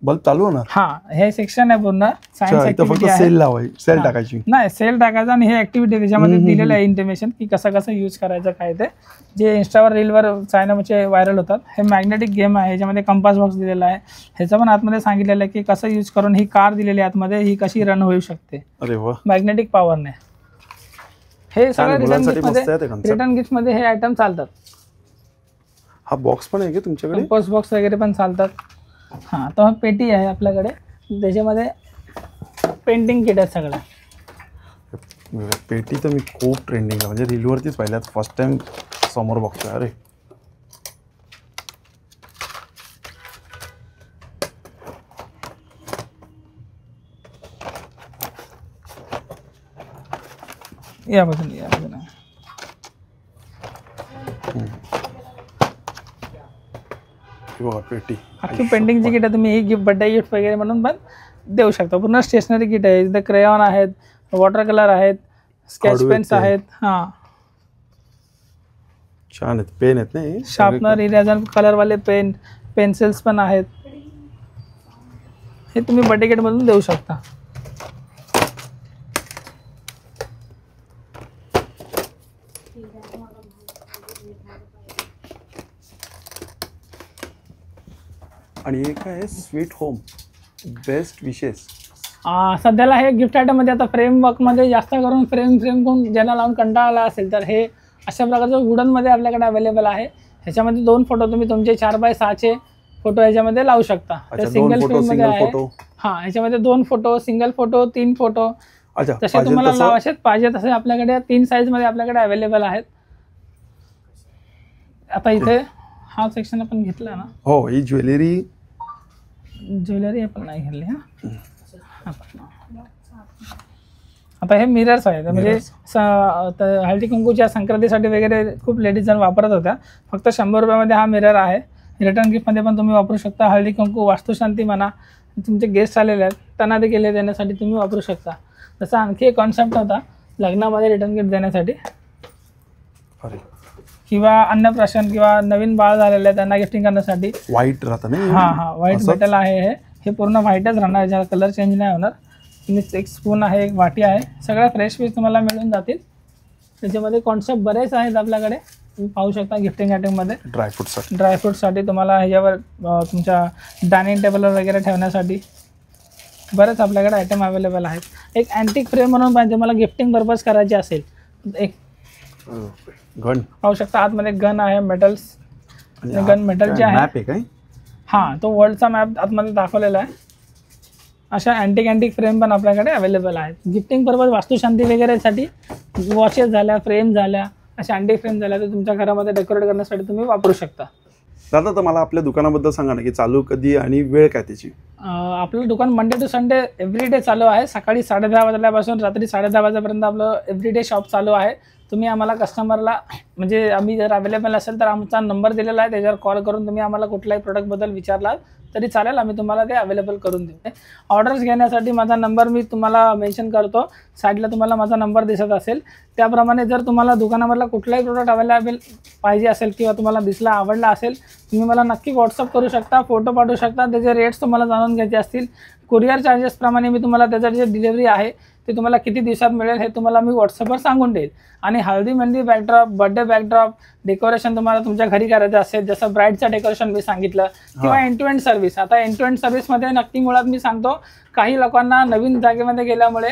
बल्ब चालू होणार?
हा, हे सेक्शन आहे पूर्ण सायन्स ॲक्टिव्हिटी आहे.
सेल टाकायची
नाही, सेल टाकायचा. आणि हे ॲक्टिव्हिटी त्याच्यामध्ये दिलेलं आहे इंटिमेशन की कसं यूज करायचं काय ते, जे इंस्टावर रीलवर चायनामध्ये व्हायरल होतात. हे मॅग्नेटिक गेम आहे. ह्याच्यामध्ये कंपास बॉक्स दिलेला आहे. ह्याचं पण आतमध्ये सांगितलेलं आहे की कसं यूज करून ही कार दिलेली आहे आतमध्ये, ही कशी रन होऊ शकते मॅग्नेटिक पॉवरने. हे सगळं रिटर्न गिफ्टमध्ये हे आयटम चालतात.
हा बॉक्स पण आहे का तुमच्याकडे?
कंपास बॉक्स वगैरे पण चालतात. हां, तर पेटी आहे आपल्याकडे. त्याच्यामध्ये पेंटिंग किट आहे सगळं.
पेटी तर मी खूप ट्रेंडिंग आहे, म्हणजे रीलवरतीच पाहिल्यात, फर्स्ट टाइम समोर बघतोय. अरे
या बाजूला
पेटी
अख्खी पेंटिंगची किट आहे. तुम्ही ही गिफ्ट, बर्थडे गिफ्ट वगैरे म्हणून पण देऊ शकता. पूर्ण स्टेशनरी किट आहे. इथे क्रेयॉन आहेत, वॉटर कलर आहेत, स्केच पेन्स आहेत. हां,
छान आहेत. पेन आहेत नाही,
शार्पनर, इरेजर, कलरवाले पेन, पेन्सिल्स पण आहेत. हे तुम्ही बर्थडे किट मधून देऊ शकता.
आणि एक आहे स्वीट होम बेस्ट विशेस.
सध्याला हे गिफ्ट आयटममध्ये आता फ्रेमवर्कमध्ये जास्त करून फ्रेम कोण ज्यांना लावून कंटाळा आला असेल तर हे अशा प्रकारचं वुडनमध्ये आपल्याकडे अवेलेबल आहे. ह्याच्यामध्ये 2 फोटो तुम्ही तुमचे 4x6 फोटो ह्याच्यामध्ये लावू शकता. सिंगल फ्रेममध्ये आहे. हां, ह्याच्यामध्ये 2 फोटो, सिंगल फोटो, 3 फोटो जसे तुम्हाला लावायचे पाहिजे तसे आपल्याकडे 3 साईजमध्ये आपल्याकडे अवेलेबल आहेत. आता इथे हा सेक्शन आपण घेतला ना.
हो, ही ज्वेलरी
आपण नाही घेतली. आता हे मिरर्स आहेत. म्हणजे हळदी कुंकूच्या संक्रांतीसाठी वगैरे खूप लेडीज जण वापरत होत्या. फक्त 100 रुपयामध्ये हा मिरर आहे. रिटर्न गिफ्टमध्ये पण तुम्ही वापरू शकता. हळदी कुंकू, वास्तुशांती म्हणा, तुमचे गेस्ट आलेले आहेत त्यांना ते केले देण्यासाठी तुम्ही वापरू शकता. तसा आणखी एक कॉन्सेप्ट होता लग्नामध्ये रिटर्न गिफ्ट देण्यासाठी, किंवा अन्नप्राशन किंवा नवीन बाळ झालेलं आहे त्यांना गिफ्टिंग करण्यासाठी.
व्हाईट राहतं ना?
हां, व्हाईट मेटल आहे. हे पूर्ण व्हाईटच राहणार, ज्याला कलर चेंज नाही होणार. एक स्पून आहे, एक वाटी आहे, सगळ्या फ्रेश पीस तुम्हाला मिळून जातील. त्याच्यामध्ये कॉन्सेप्ट बरेच आहेत आपल्याकडे, तुम्ही पाहू शकता. गिफ्टिंग आयटममध्ये ड्रायफ्रूटसाठी तुम्हाला ह्याच्यावर तुमच्या डायनिंग टेबलवर वगैरे ठेवण्यासाठी बरेच आपल्याकडे आयटम अवेलेबल आहेत. एक अँटिक फ्रेम म्हणून पाहिजे मला गिफ्टिंग पर्पज करायची असेल, एक
गन
पाहू शकता. आतमध्ये गन आहे, मेटल्स, गन मेटलचे आहे. हां, तो वर्ल्डचा मॅप आतमध्ये दाखवलेला आहे. अशा अँटिक फ्रेम पण आपल्याकडे अवेलेबल आहेत. गिफ्टिंग पर्पज, वास्तुशांती वगैरेसाठी वॉचेस झाल्या, फ्रेम झाल्या, अशा अँटिक फ्रेम झाल्या तर तुमच्या घरामध्ये डेकोरेट करण्यासाठी तुम्ही वापरू शकता.
दादा, तर मला आपल्या दुकानाबद्दल सांगा ना, की चालू कधी आणि वेळ काय त्याची?
आपलं दुकान मंडे टू संडे एव्हरीडे चालू आहे. सकाळी 10:30 वाजल्यापासून रात्री 10:30 वाजेपर्यंत आपलं एव्हरीडे शॉप चालू आहे. तुम्ही आम्हाला कस्टमरला, म्हणजे आम्ही जर अवेलेबल असेल तर आमचा नंबर दिलेला आहे, त्याच्यावर कॉल करून तुम्ही आम्हाला कुठल्याही प्रोडक्टबद्दल विचारलात तरी चालेल, आम्ही तुम्हाला ते अवेलेबल करून देऊ. ऑर्डर्स घेण्यासाठी माझा नंबर मी तुम्हाला मेन्शन करतो, साईडला तुम्हाला माझा नंबर दिसत असेल. त्याप्रमाणे जर तुम्हाला दुकानामधला कुठलाही प्रोडक्ट अवेलेबल पाहिजे असेल किंवा तुम्हाला दिसला आवडला असेल, तुम्ही मला नक्की व्हॉट्सअप करू शकता, फोटो पाठवू शकता. त्याचे रेट्स तुम्हाला जाणून घ्यायचे असतील, कुरिअर चार्जेसप्रमाणे मी तुम्हाला त्याचं जे डिलिव्हरी आहे ते तुम्हाला किती दिवसात मिळेल हे तुम्हाला मी व्हॉट्सअपवर सांगून देईल. आणि हळदी mehndi backdrop, birthday backdrop, decoration तुम्हाला तुमच्या घरी करायचं असेल, जसं ब्राईडचं डेकोरेशन मी सांगितलं, किंवा एंड टू एंड सर्व्हिस. आता एंड टू एंड सर्व्हिसमध्ये नक्की मुळात मी सांगतो, काही लोकांना नवीन जागेमध्ये गेल्यामुळे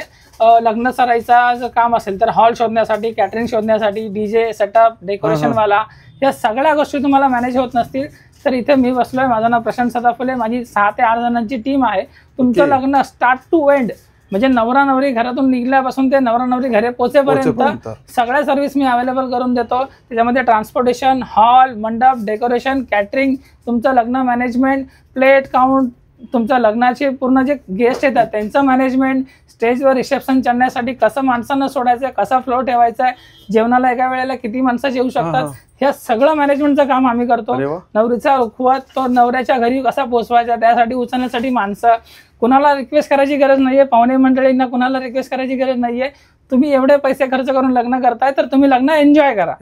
लग्न सराईचा जर काम असेल तर हॉल शोधण्यासाठी, कॅटरिंग शोधण्यासाठी, DJ सेटअप, डेकोरेशनवाला, या सगळ्या गोष्टी तुम्हाला मॅनेज होत नसतील तर इथे मी बसलोय. माझं नाव प्रशांत सदाफुले, माझी 6 ते 8 जणांची टीम आहे. तुमचं लग्न स्टार्ट टू एंड, म्हणजे नवरा नवरी घरातून निघल्यापासून ते नवरा नवरी घरी पोहोचेपर्यंत सगळ्या सर्व्हिस मी अवेलेबल करून देतो. त्याच्यामध्ये ट्रान्सपोर्टेशन, हॉल, मंडप, डेकोरेशन, कॅटरिंग, तुमचं लग्न मॅनेजमेंट, प्लेट काउंट, तुमच्या लग्नाचे पूर्ण जे गेस्ट येतात त्यांचं मॅनेजमेंट, स्टेजवर रिसेप्शन चढण्यासाठी कसं माणसांना सोडायचं, कसा फ्लोर ठेवायचा आहे, जेवणाला एका वेळेला किती माणसं जेवू शकतात, हे सगळं मॅनेजमेंटचं काम आम्ही करतो. नवरीचा रुखवत तो नवऱ्याच्या घरी कसा पोहोचवायचा, त्यासाठी उचलण्यासाठी माणसं. कुणाला रिक्वेस्ट करायची गरज नाहीये, पाहुणे मंडळींना कुणाला रिक्वेस्ट करायची गरज नाहीये. तुम्ही एवढे पैसे खर्च करून लग्न करताय तर तुम्ही लग्न एन्जॉय करा.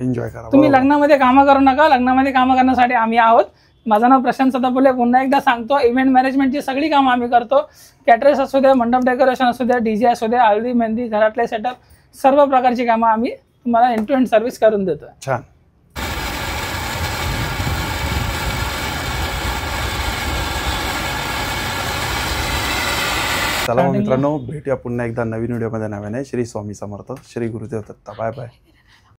तुम्ही लग्नामध्ये कामं करू नका, लग्नामध्ये कामं करण्यासाठी आम्ही आहोत. माझं नाव प्रशांत सदाफुले. पुन्हा एकदा सांगतो, इव्हेंट मॅनेजमेंटची सगळी कामं आम्ही करतो. कॅटरेस असू द्या, मंडप डेकोरेशन असू द्या, DJ असू द्या, हळदी मेहंदी, घरातले सेटअप, सर्व प्रकारची कामं आम्ही तुम्हाला एंड टू एंड सर्व्हिस करून देतो.
छान. चला मित्रांनो, भेटूया पुन्हा एकदा नवीन व्हिडिओमध्ये. नव्याने श्री स्वामी समर्थ, श्री गुरुदेव दत्त. Bye bye.